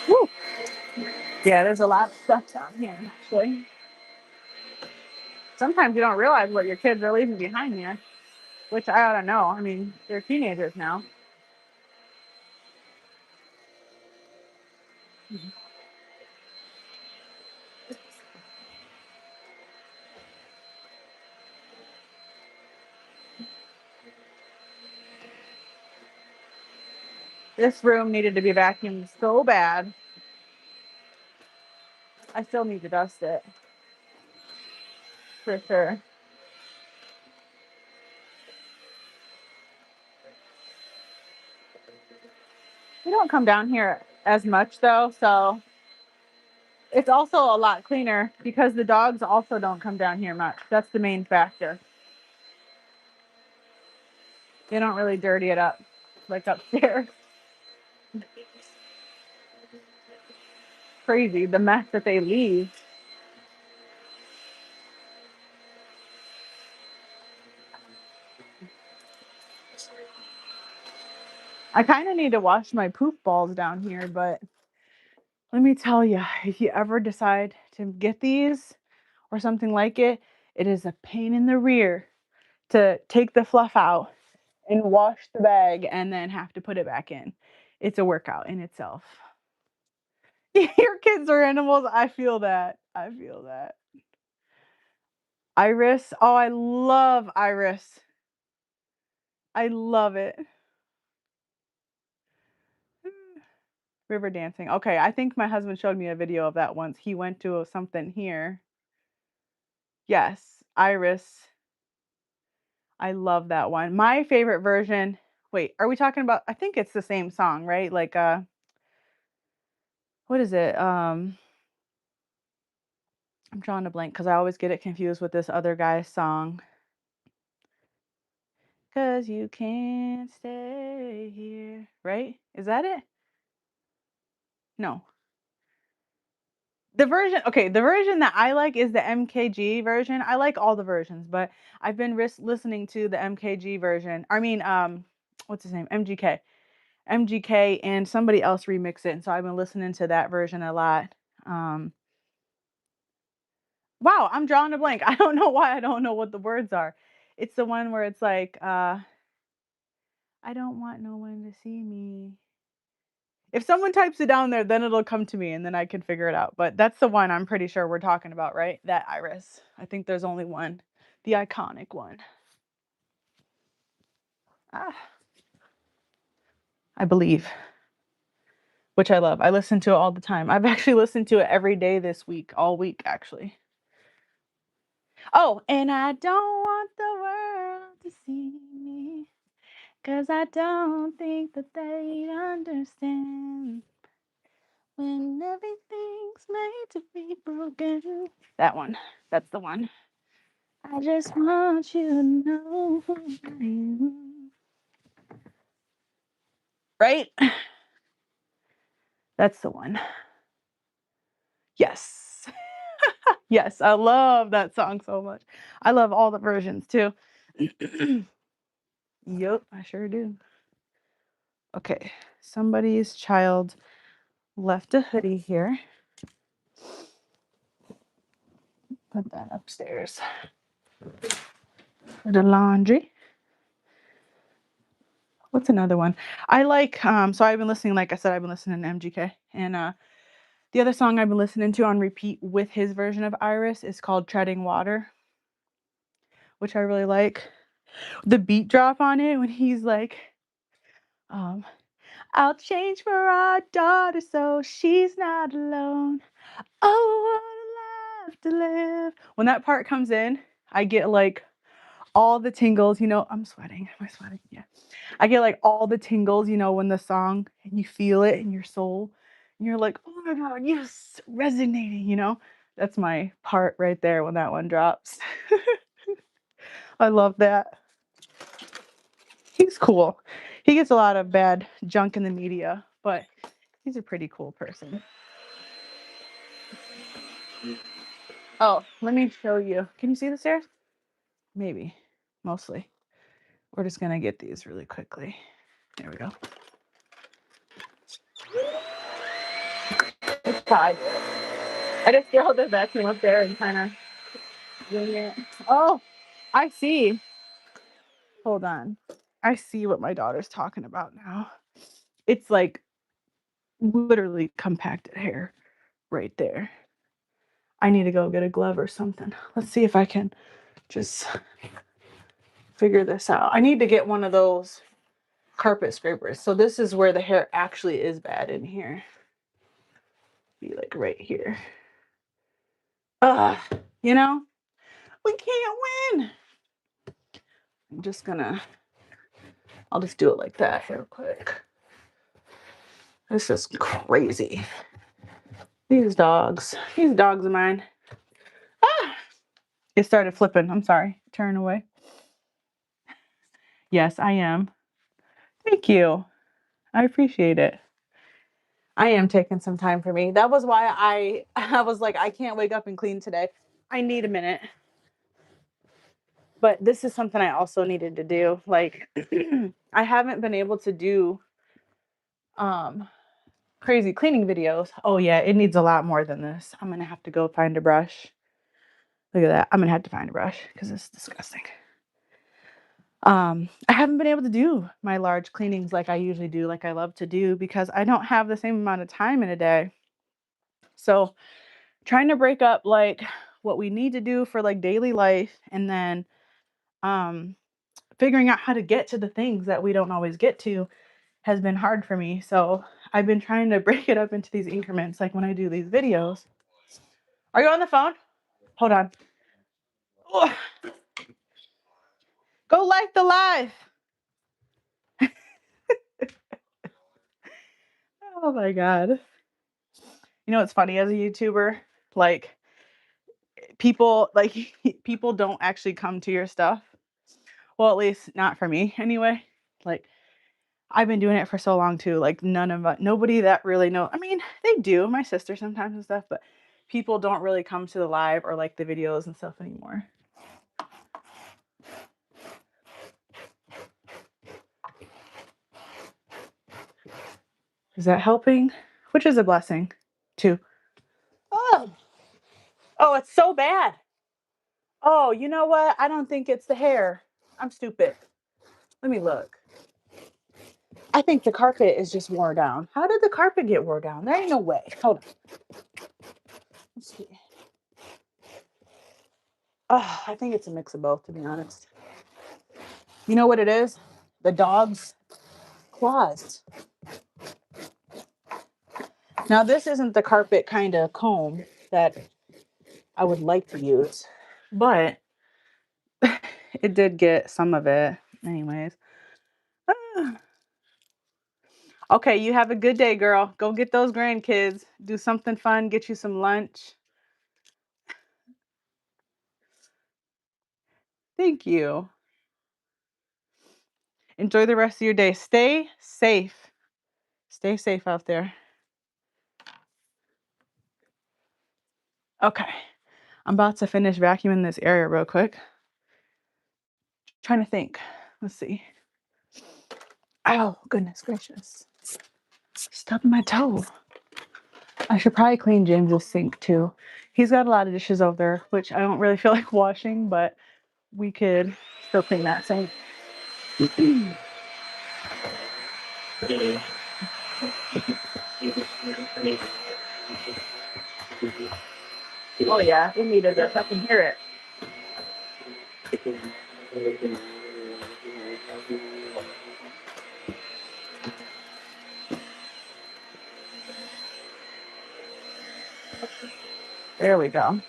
S1: Woo. Yeah, there's a lot of stuff down here, actually. Sometimes you don't realize what your kids are leaving behind you, which I don't know. I mean, they're teenagers now. This room needed to be vacuumed so bad. I still need to dust it, for sure. We don't come down here as much, though, so it's also a lot cleaner because the dogs also don't come down here much. That's the main factor. They don't really dirty it up like upstairs. Crazy, the mess that they leave. I kind of need to wash my poop balls down here, but let me tell you, if you ever decide to get these or something like it, it is a pain in the rear to take the fluff out and wash the bag and then have to put it back in. It's a workout in itself. Your kids are animals. I feel that. I feel that. Iris. Oh, I love Iris. I love it. River dancing. Okay, I think my husband showed me a video of that once. He went to something here. Yes, Iris. I love that one. My favorite version. Wait, are we talking about? I think it's the same song, right? Like what is it? I'm drawing a blank because I always get it confused with this other guy's song. 'Cause you can't stay here, right? Is that it? No. The version that I like is the MKG version. I like all the versions, but I've been listening to the MKG version. I mean, what's his name? MGK. MGK and somebody else remix it, and so I've been listening to that version a lot. Um, wow, I'm drawing a blank. I don't know why I don't know what the words are. It's the one where it's like, I don't want no one to see me. If someone types it down there, then it'll come to me and then I can figure it out. But that's the one I'm pretty sure we're talking about, right? That Iris. I think there's only one. The iconic one. Ah, I believe. Which I love. I listen to it all the time. I've actually listened to it every day this week, all week actually. Oh, and I don't want the world to see me, 'cause I don't think that they understand when everything's made to be broken. That one. That's the one. I just want you to know who I am. Right? That's the one. Yes. Yes, I love that song so much. I love all the versions too. Yep, I sure do. Okay, somebody's child left a hoodie here. Put that upstairs for the laundry. What's another one? I like, so I've been listening, like I said, I've been listening to MGK. And the other song I've been listening to on repeat with his version of Iris is called Treading Water, which I really like. The beat drop on it when he's like, I'll change for our daughter so she's not alone. Oh, what a life to live. When that part comes in, I get like all the tingles, you know. I'm sweating. Am I sweating? Yeah. I get like all the tingles, you know, when the song, and you feel it in your soul. And you're like, oh my God, yes, resonating, you know. That's my part right there when that one drops. I love that. He's cool. He gets a lot of bad junk in the media, but he's a pretty cool person. Oh, let me show you. Can you see the stairs? Maybe. Mostly. We're just going to get these really quickly. There we go. It's tied. I just throw the vacuum up there and kind of wing it. Oh, I see. Hold on. I see what my daughter's talking about now. It's like literally compacted hair right there. I need to go get a glove or something. Let's see if I can just figure this out. I need to get one of those carpet scrapers. So this is where the hair actually is bad in here. Be like right here. You know, we can't win. I'm just gonna, I'll just do it like that real quick. This is crazy. These dogs of mine. It started flipping. I'm sorry. Turn away. Yes, I am. Thank you. I appreciate it. I am taking some time for me. That was why I was like, I can't wake up and clean today. I need a minute. But this is something I also needed to do. Like I haven't been able to do crazy cleaning videos. Oh yeah, it needs a lot more than this. I'm gonna have to go find a brush. Look at that. I'm gonna have to find a brush because it's disgusting. I haven't been able to do my large cleanings like I usually do, like I love to do, because I don't have the same amount of time in a day. So trying to break up like what we need to do for like daily life, and then figuring out how to get to the things that we don't always get to has been hard for me. So I've been trying to break it up into these increments, like when I do these videos. Are you on the phone? Hold on. Ugh. Go like the live. Oh my God. You know what's funny as a YouTuber? Like people don't actually come to your stuff. Well, at least not for me anyway. Like I've been doing it for so long too. Like nobody that really know. I mean, they do, my sister sometimes and stuff, but people don't really come to the live or like the videos and stuff anymore. Is that helping? Which is a blessing too. Oh, it's so bad. Oh, you know what? I don't think it's the hair. I'm stupid. Let me look. I think the carpet is just worn down. How did the carpet get worn down? There ain't no way. Hold on. Let's see. Oh, I think it's a mix of both, to be honest. You know what it is? The dog's claws. Now, this isn't the carpet kind of comb that I would like to use, but it did get some of it. Anyways. Okay, you have a good day, girl. Go get those grandkids. Do something fun. Get you some lunch. Thank you. Enjoy the rest of your day. Stay safe. Stay safe out there. Okay. I'm about to finish vacuuming this area real quick. Trying to think. Let's see. Oh, goodness gracious. Stubbed my toe. I should probably clean James's sink too. He's got a lot of dishes over there, which I don't really feel like washing, but we could still clean that sink. Oh yeah, it needed this. I can hear it. There we go.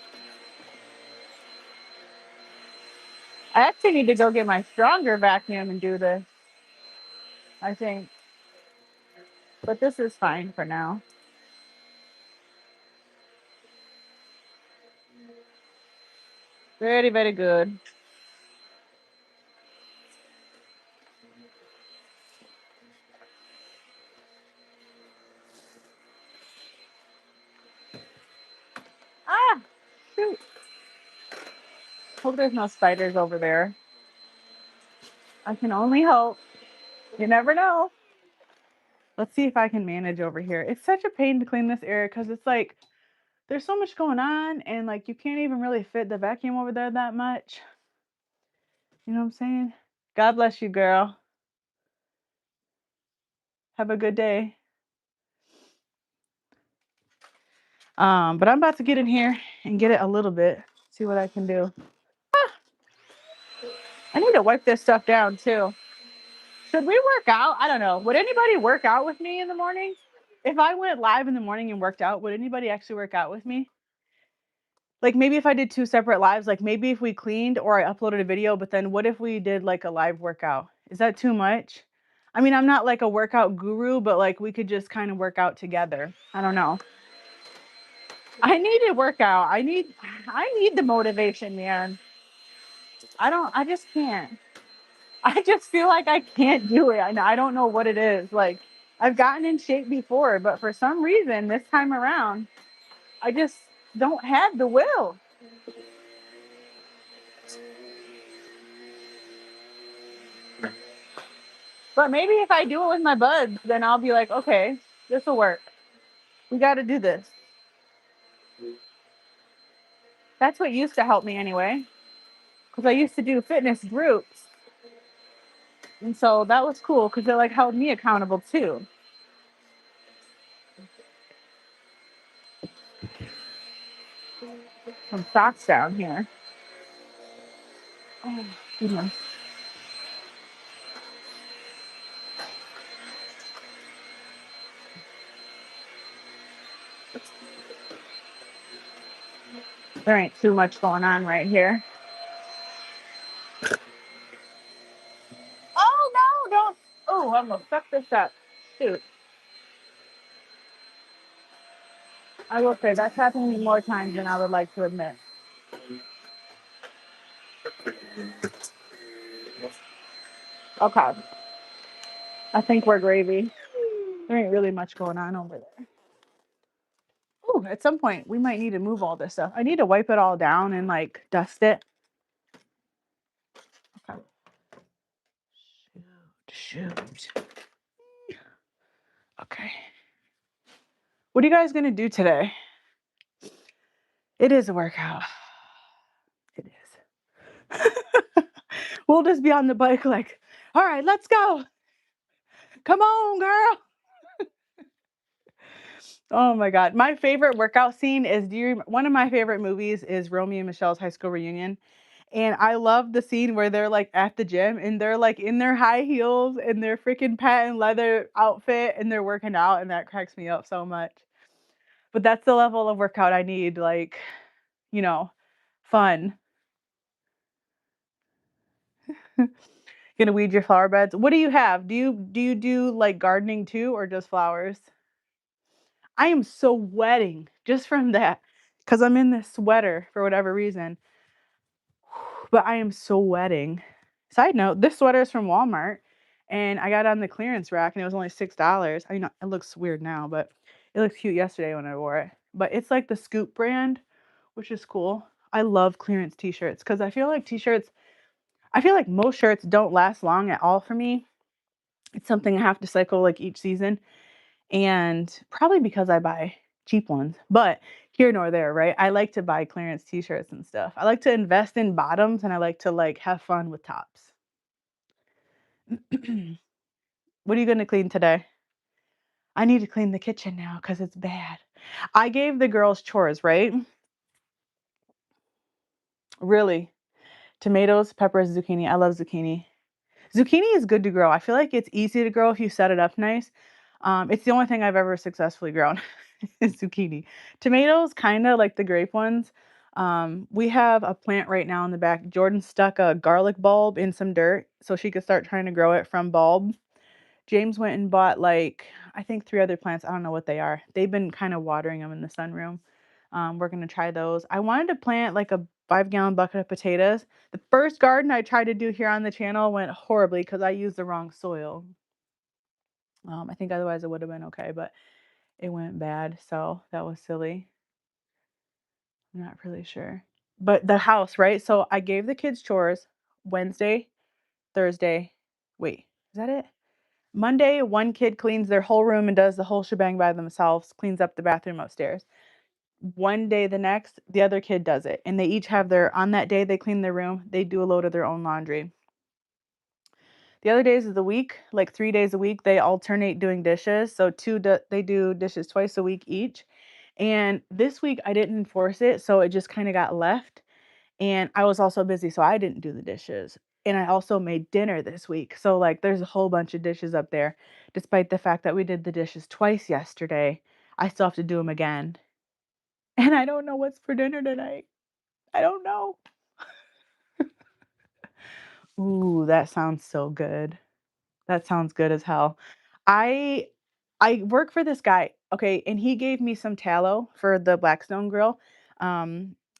S1: I actually need to go get my stronger vacuum and do this, I think. But this is fine for now. Very, very good. Ah, shoot. Hope there's no spiders over there. I can only hope. You never know. Let's see if I can manage over here. It's such a pain to clean this area because it's like there's so much going on and like you can't even really fit the vacuum over there that much. You know what I'm saying? God bless you, girl. Have a good day. But I'm about to get in here and get it a little bit. See what I can do. Ah, I need to wipe this stuff down too. Should we work out? I don't know. Would anybody work out with me in the morning? If I went live in the morning and worked out, would anybody actually work out with me? Like maybe if I did 2 separate lives, like maybe if we cleaned or I uploaded a video, but then what if we did like a live workout? Is that too much? I mean, I'm not like a workout guru, but like we could just kind of work out together. I don't know. I need to work out. I need the motivation, man. I just can't. I just feel like I can't do it. I don't know what it is. Like I've gotten in shape before, but for some reason this time around, I just don't have the will. But maybe if I do it with my buds, then I'll be like, okay, this will work. We got to do this. That's what used to help me anyway, because I used to do fitness groups. And so that was cool because it like held me accountable too. Some socks down here. Oh, goodness. There ain't too much going on right here. Oh, no, don't. Oh, I'm going to fuck this up. Shoot. I will say that's happened to me more times than I would like to admit. Okay. I think we're gravy. There ain't really much going on over there. Ooh, at some point, we might need to move all this stuff. I need to wipe it all down and like dust it. Okay. Shoot. Okay. What are you guys going to do today? It is a workout. It is. We'll just be on the bike like, all right, let's go. Come on, girl. Oh my God. My favorite workout scene is one of my favorite movies is Romeo and Michelle's high school reunion. And I love the scene where they're like at the gym and they're like in their high heels and their freaking patent leather outfit and they're working out, and that cracks me up so much. But that's the level of workout I need, like, you know, fun. Gonna weed your flower beds. What do you have? Do you do like gardening too or just flowers? I am sweating just from that because I'm in this sweater for whatever reason. But I am so wetting. Side note, this sweater is from Walmart and I got it on the clearance rack and it was only $6. I know it looks weird now, but it looked cute yesterday when I wore it. But it's like the Scoop brand, which is cool. I love clearance t-shirts because I feel like most shirts don't last long at all for me. It's something I have to cycle like each season. And probably because I buy cheap ones, but here nor there, right? I like to buy clearance t-shirts and stuff. I like to invest in bottoms and I like to like have fun with tops. What are you going to clean today? I need to clean the kitchen now because it's bad. I gave the girls chores, right? Really. Tomatoes, peppers, zucchini. I love zucchini. Zucchini is good to grow. I feel like it's easy to grow if you set it up nice. It's the only thing I've ever successfully grown is zucchini. Tomatoes, kind of like the grape ones. We have a plant right now in the back. Jordan stuck a garlic bulb in some dirt so she could start trying to grow it from bulb. James went and bought like, I think 3 other plants. I don't know what they are. They've been kind of watering them in the sunroom. We're going to try those. I wanted to plant like a 5-gallon bucket of potatoes. The first garden I tried to do here on the channel went horribly because I used the wrong soil. I think otherwise it would have been okay, but it went bad. So that was silly. I'm not really sure. But the house, right? So I gave the kids chores Wednesday, Thursday. Wait, is that it? Monday, one kid cleans their whole room and does the whole shebang by themselves, cleans up the bathroom upstairs. One day the next, the other kid does it. And they each have on that day they clean their room, they do a load of their own laundry. The other days of the week, like 3 days a week, they alternate doing dishes. So they do dishes twice a week each. And this week I didn't enforce it, so it just kind of got left. And I was also busy, so I didn't do the dishes. And I also made dinner this week. So like there's a whole bunch of dishes up there. Despite the fact that we did the dishes twice yesterday, I still have to do them again. And I don't know what's for dinner tonight. I don't know. Ooh, that sounds so good. That sounds good as hell. I I work for this guy, okay, and he gave me some tallow for the Blackstone grill.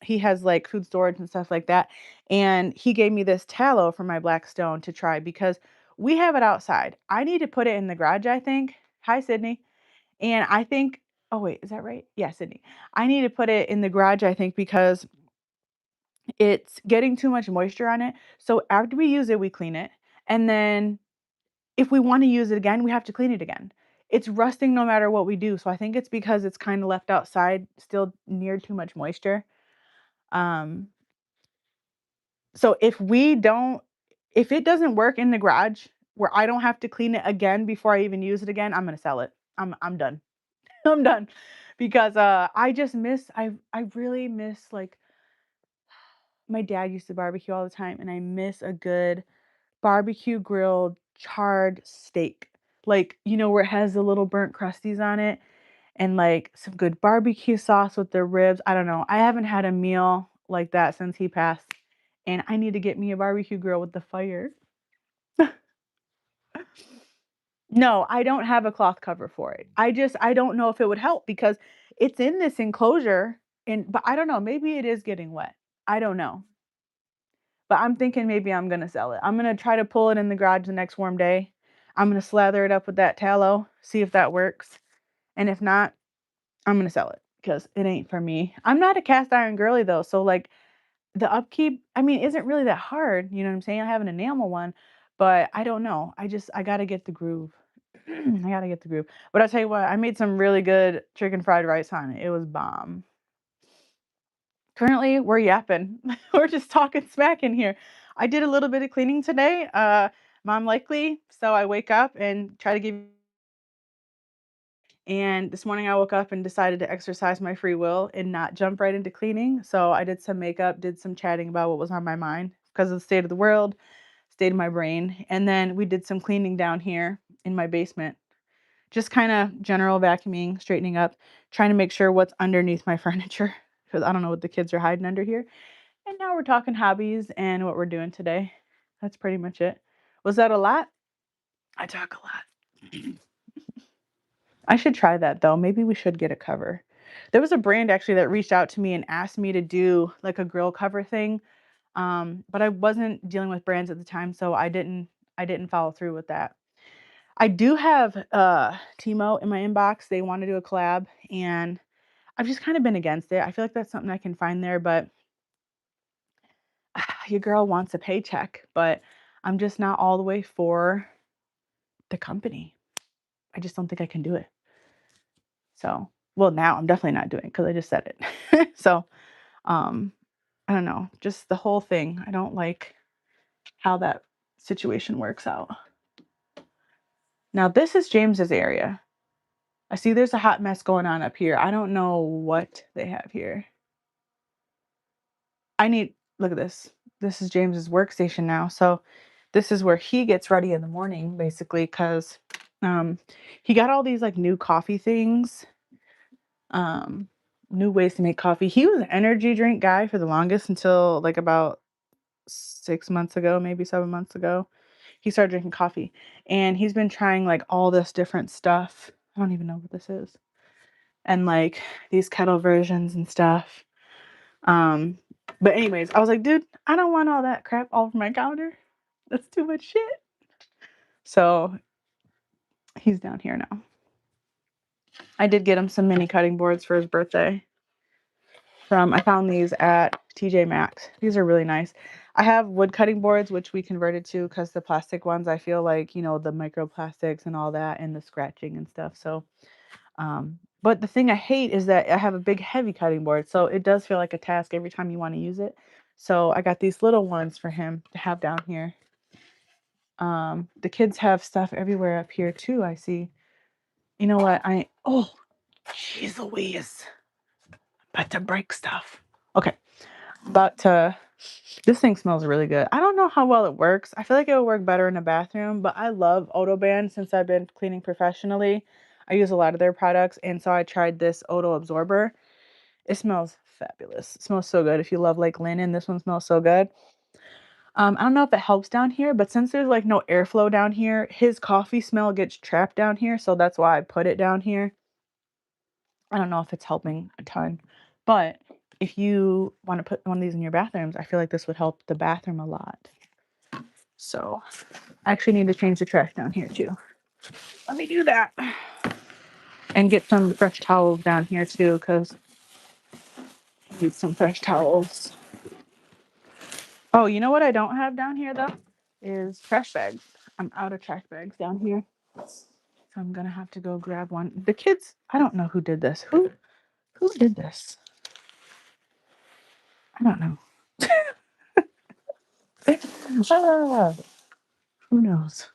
S1: He has like food storage and stuff like that, and he gave me this tallow for my Blackstone to try because we have it outside. I need to put it in the garage, I think. Hi, Sydney. And I think, oh wait, is that right? Yeah, Sydney. I need to put it in the garage, I think, because it's getting too much moisture on it. So after we use it, we clean it, and then if we want to use it again, we have to clean it again. It's rusting no matter what we do. So I think it's because it's kind of left outside, still near too much moisture. Um, so if it doesn't work in the garage where I don't have to clean it again before I even use it again, I'm gonna sell it. I'm done. I'm done because I really miss like my dad used to barbecue all the time, and I miss a good barbecue grilled charred steak. Like, where it has the little burnt crusties on it and like some good barbecue sauce with the ribs. I don't know. I haven't had a meal like that since he passed. And I need to get me a barbecue grill with the fire. No, I don't have a cloth cover for it. I don't know if it would help because it's in this enclosure but I don't know, maybe it is getting wet. I don't know. But I'm thinking maybe I'm gonna sell it. I'm gonna try to pull it in the garage the next warm day. I'm gonna slather it up with that tallow, see if that works. And if not, I'm gonna sell it because it ain't for me. I'm not a cast iron girly though, so like the upkeep, I mean, isn't really that hard. You know what I'm saying? I have an enamel one, but I don't know. I gotta get the groove. I gotta get the groove. But I'll tell you what, I made some really good chicken fried rice on it. It was bomb. Currently, we're yapping. We're just talking smack in here. I did a little bit of cleaning today. Mom likely, so I wake up and try to give. And this morning I woke up and decided to exercise my free will and not jump right into cleaning. So I did some makeup, did some chatting about what was on my mind because of the state of the world, state of my brain. And then we did some cleaning down here in my basement. Just kind of general vacuuming, straightening up, trying to make sure what's underneath my furniture because I don't know what the kids are hiding under here. And now we're talking hobbies and what we're doing today. That's pretty much it. Was that a lot? I talk a lot. I should try that though. Maybe we should get a cover. There was a brand actually that reached out to me and asked me to do like a grill cover thing. But I wasn't dealing with brands at the time, so I didn't follow through with that. I do have Timo in my inbox. They want to do a collab, and I've just kind of been against it. I feel like that's something I can find there, but your girl wants a paycheck, but I'm just not all the way for the company. I just don't think I can do it. So, well, now I'm definitely not doing it because I just said it. So, I don't know, just the whole thing. I don't like how that situation works out. Now, this is James's area. I see there's a hot mess going on up here. I don't know what they have here. Look at this. This is James's workstation now. So this is where he gets ready in the morning, basically, because he got all these like new coffee things, new ways to make coffee. He was an energy drink guy for the longest until like about 6 months ago, maybe 7 months ago. He started drinking coffee, and he's been trying like all this different stuff. I don't even know what this is. And like these kettle versions and stuff. But anyways, I was like, dude, I don't want all that crap all over my counter. That's too much shit. So he's down here now. I did get him some mini cutting boards for his birthday. I found these at TJ Maxx. These are really nice. I have wood cutting boards, which we converted to because the plastic ones, I feel like, the microplastics and all that and the scratching and stuff. So, but the thing I hate is that I have a big heavy cutting board. So it does feel like a task every time you want to use it. So I got these little ones for him to have down here. The kids have stuff everywhere up here too, I see. You know what? Oh, jeez Louise. About to break stuff. Okay. This thing smells really good. I don't know how well it works. I feel like it would work better in a bathroom, but I love Odoban since I've been cleaning professionally. I use a lot of their products, and so I tried this Odo absorber. It smells fabulous. It smells so good. If you love like linen, this one smells so good. I don't know if it helps down here, but since there's like no airflow down here, his coffee smell gets trapped down here, so that's why I put it down here. I don't know if it's helping a ton, but if you want to put one of these in your bathrooms, I feel like this would help the bathroom a lot. So I actually need to change the trash down here too. Let me do that. And get some fresh towels down here too, because I need some fresh towels. Oh, you know what I don't have down here though? Is trash bags. I'm out of trash bags down here. So I'm gonna have to go grab one. The kids, I don't know who did this. Who did this? I don't know. Who knows?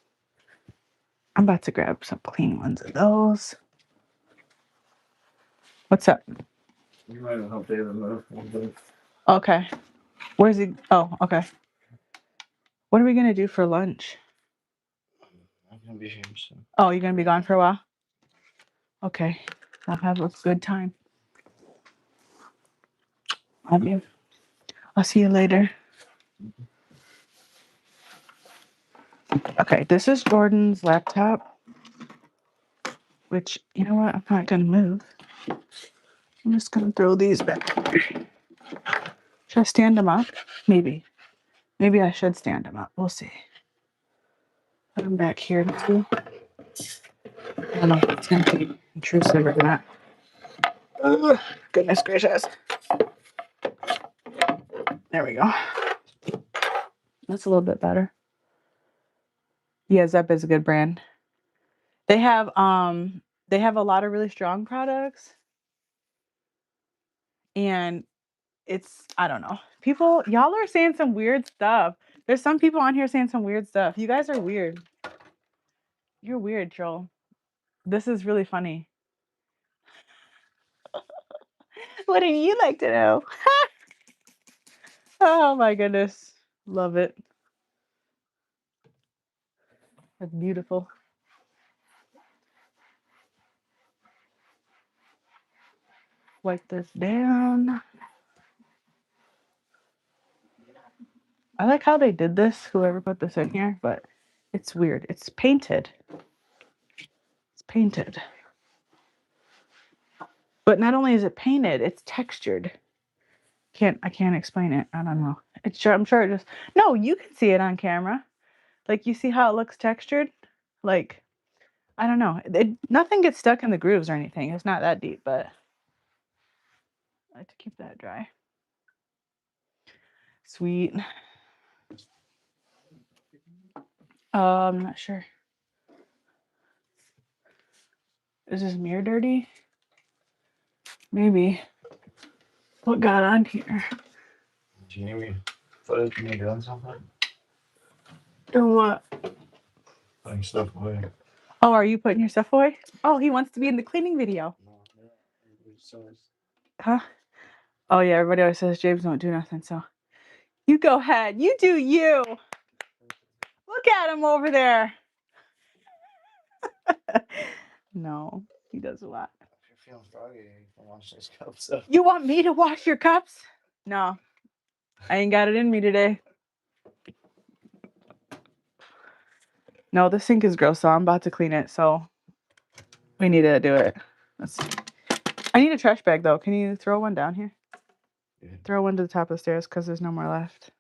S1: I'm about to grab some clean ones of those. What's up?
S2: You might have helped David move.
S1: Okay. Where's he? Oh, okay. What are we gonna do for lunch?
S2: I'm gonna be here soon.
S1: Oh, you're gonna be gone for a while? Okay. I'll have a good time. Love you. I'll see you later. Okay, this is Jordan's laptop, which, you know what? I'm not gonna move. I'm just gonna throw these back. Should I stand them up? Maybe. Maybe I should stand them up. We'll see. Put them back here too. I don't know if it's gonna be intrusive or not. Ugh, goodness gracious. There we go. That's a little bit better. Yeah, Zepp is a good brand. They have a lot of really strong products. And I don't know. Y'all are saying some weird stuff. There's some people on here saying some weird stuff. You guys are weird. You're weird, troll. This is really funny. What do you like to know? Oh my goodness. Love it. That's beautiful. Wipe this down. I like how they did this, whoever put this in here, but it's weird. It's painted. It's painted. But not only is it painted, it's textured. I can't explain it. I don't know. I'm sure it just, no, you can see it on camera. Like, you see how it looks textured? Like, I don't know. Nothing gets stuck in the grooves or anything. It's not that deep, but I like to keep that dry. Sweet. I'm not sure. Is this mirror dirty? Maybe. What got on here?
S2: Jamie, put me doing something?
S1: Doing what?
S2: Putting stuff away.
S1: Oh, are you putting your stuff away? Oh, he wants to be in the cleaning video. Huh? Oh, yeah, everybody always says James don't do nothing, so. You go ahead. You do you. Look at him over there. No, he does a lot.
S2: If you're feeling froggy, you can wash those cups up.
S1: You want me to wash your cups? No, I ain't got it in me today. No, the sink is gross, so I'm about to clean it, so we need to do it. I need a trash bag, though. Can you throw one down here?
S2: Yeah.
S1: Throw one to the top of the stairs, because there's no more left.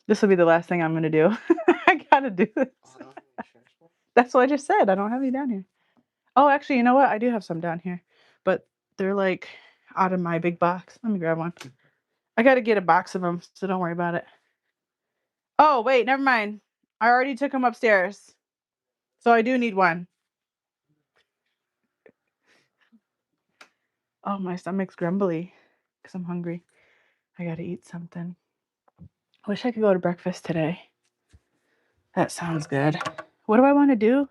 S1: This will be the last thing I'm going to do. I got to do this. That's what I just said. I don't have any down here. Oh, actually, you know what? I do have some down here, but they're like out of my big box. Let me grab one. I got to get a box of them, so don't worry about it. Oh, wait, never mind. I already took them upstairs, so I do need one. Oh, my stomach's grumbly because I'm hungry. I got to eat something. I wish I could go to breakfast today. That sounds good. What do I want to do?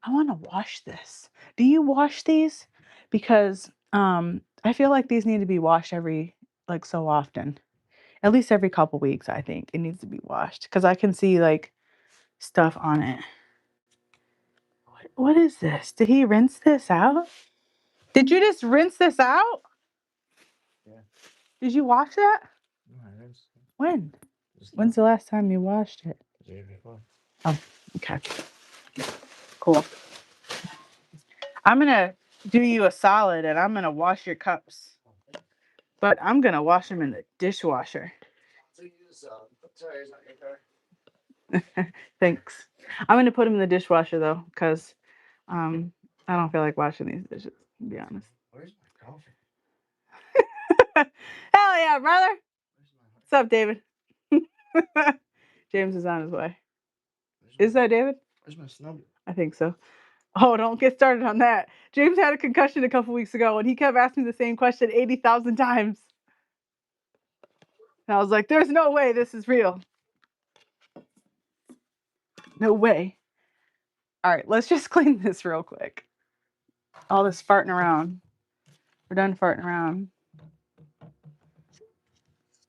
S1: I want to wash this. Do you wash these? Because I feel like these need to be washed every, like, so often. At least every couple weeks, I think. It needs to be washed. Because I can see, like, stuff on it. What is this? Did he rinse this out? Did you just rinse this out?
S2: Yeah.
S1: Did you wash that?
S2: No, it is.
S1: When? When's the last time you washed it?
S2: The day before.
S1: Oh, okay. Cool. I'm going to do you a solid and I'm going to wash your cups. But I'm going to wash them in the dishwasher.
S2: Sorry, it's not your car.
S1: Thanks. I'm going to put them in the dishwasher, though, because I don't feel like washing these dishes, to be honest.
S2: Where's my coffee?
S1: Hell yeah, brother.
S2: Where's my
S1: What's up, David? James is on his way. Is that David?
S2: Where's my snub?
S1: I think so. Oh, don't get started on that. James had a concussion a couple weeks ago, and he kept asking the same question 80,000 times. And I was like, there's no way this is real. No way. All right, let's just clean this real quick. All this farting around. We're done farting around.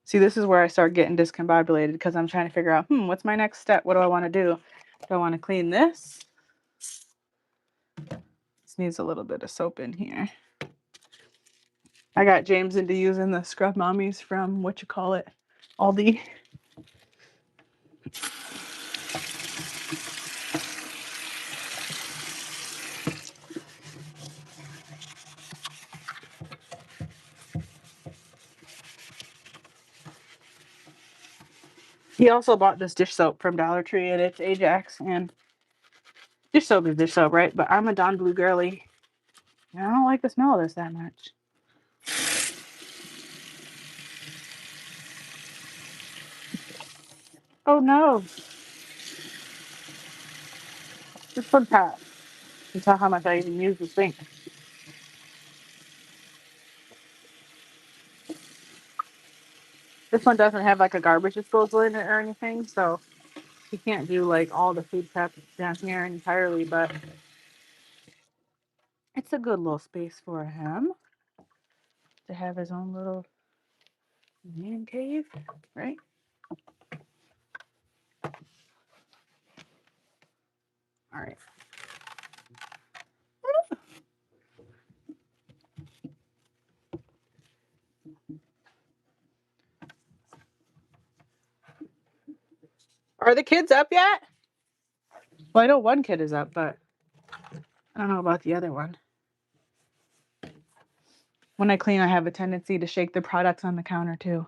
S1: See, this is where I start getting discombobulated because I'm trying to figure out, what's my next step? What do I want to do? Do I want to clean this? This needs a little bit of soap in here. I got James into using the Scrub Mommies from, Aldi. He also bought this dish soap from Dollar Tree, and it's Ajax, and dish soap is dish soap, right? But I'm a Dawn Blue girly, and I don't like the smell of this that much. Oh no. This one's hot. You can tell how much I even use this thing. This one doesn't have like a garbage disposal in it or anything, so he can't do like all the food prep down here entirely, but it's a good little space for him to have his own little man cave, right? All right. Are the kids up yet? Well, I know one kid is up, but I don't know about the other one. When I clean, I have a tendency to shake the products on the counter too.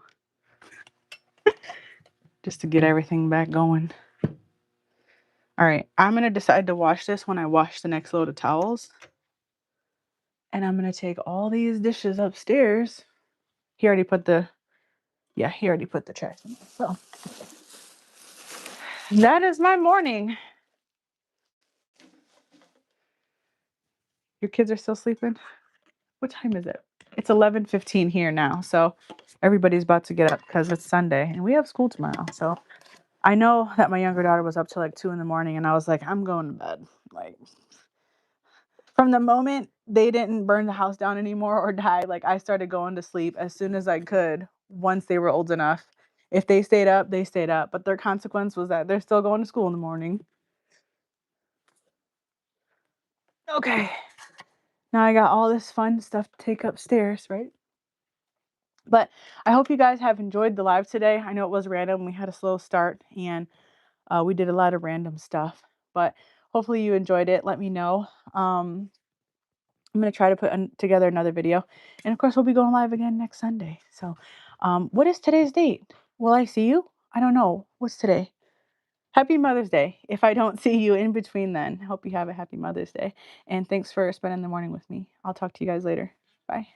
S1: Just to get everything back going. All right, I'm going to decide to wash this when I wash the next load of towels. And I'm going to take all these dishes upstairs. He already put the trash in. So that is my morning. Your kids are still sleeping? What time is it? It's 11:15 here now. So everybody's about to get up because it's Sunday and we have school tomorrow. So I know that my younger daughter was up till like 2 in the morning and I was like, I'm going to bed. Like, from the moment they didn't burn the house down anymore or die, like I started going to sleep as soon as I could once they were old enough. If they stayed up, they stayed up. But their consequence was that they're still going to school in the morning. Okay. Now I got all this fun stuff to take upstairs, right? But I hope you guys have enjoyed the live today. I know it was random. We had a slow start and we did a lot of random stuff. But hopefully you enjoyed it. Let me know. I'm going to try to put together another video. And of course, we'll be going live again next Sunday. So what is today's date? Will I see you? I don't know. What's today? Happy Mother's Day. If I don't see you in between then, I hope you have a happy Mother's Day. And thanks for spending the morning with me. I'll talk to you guys later. Bye.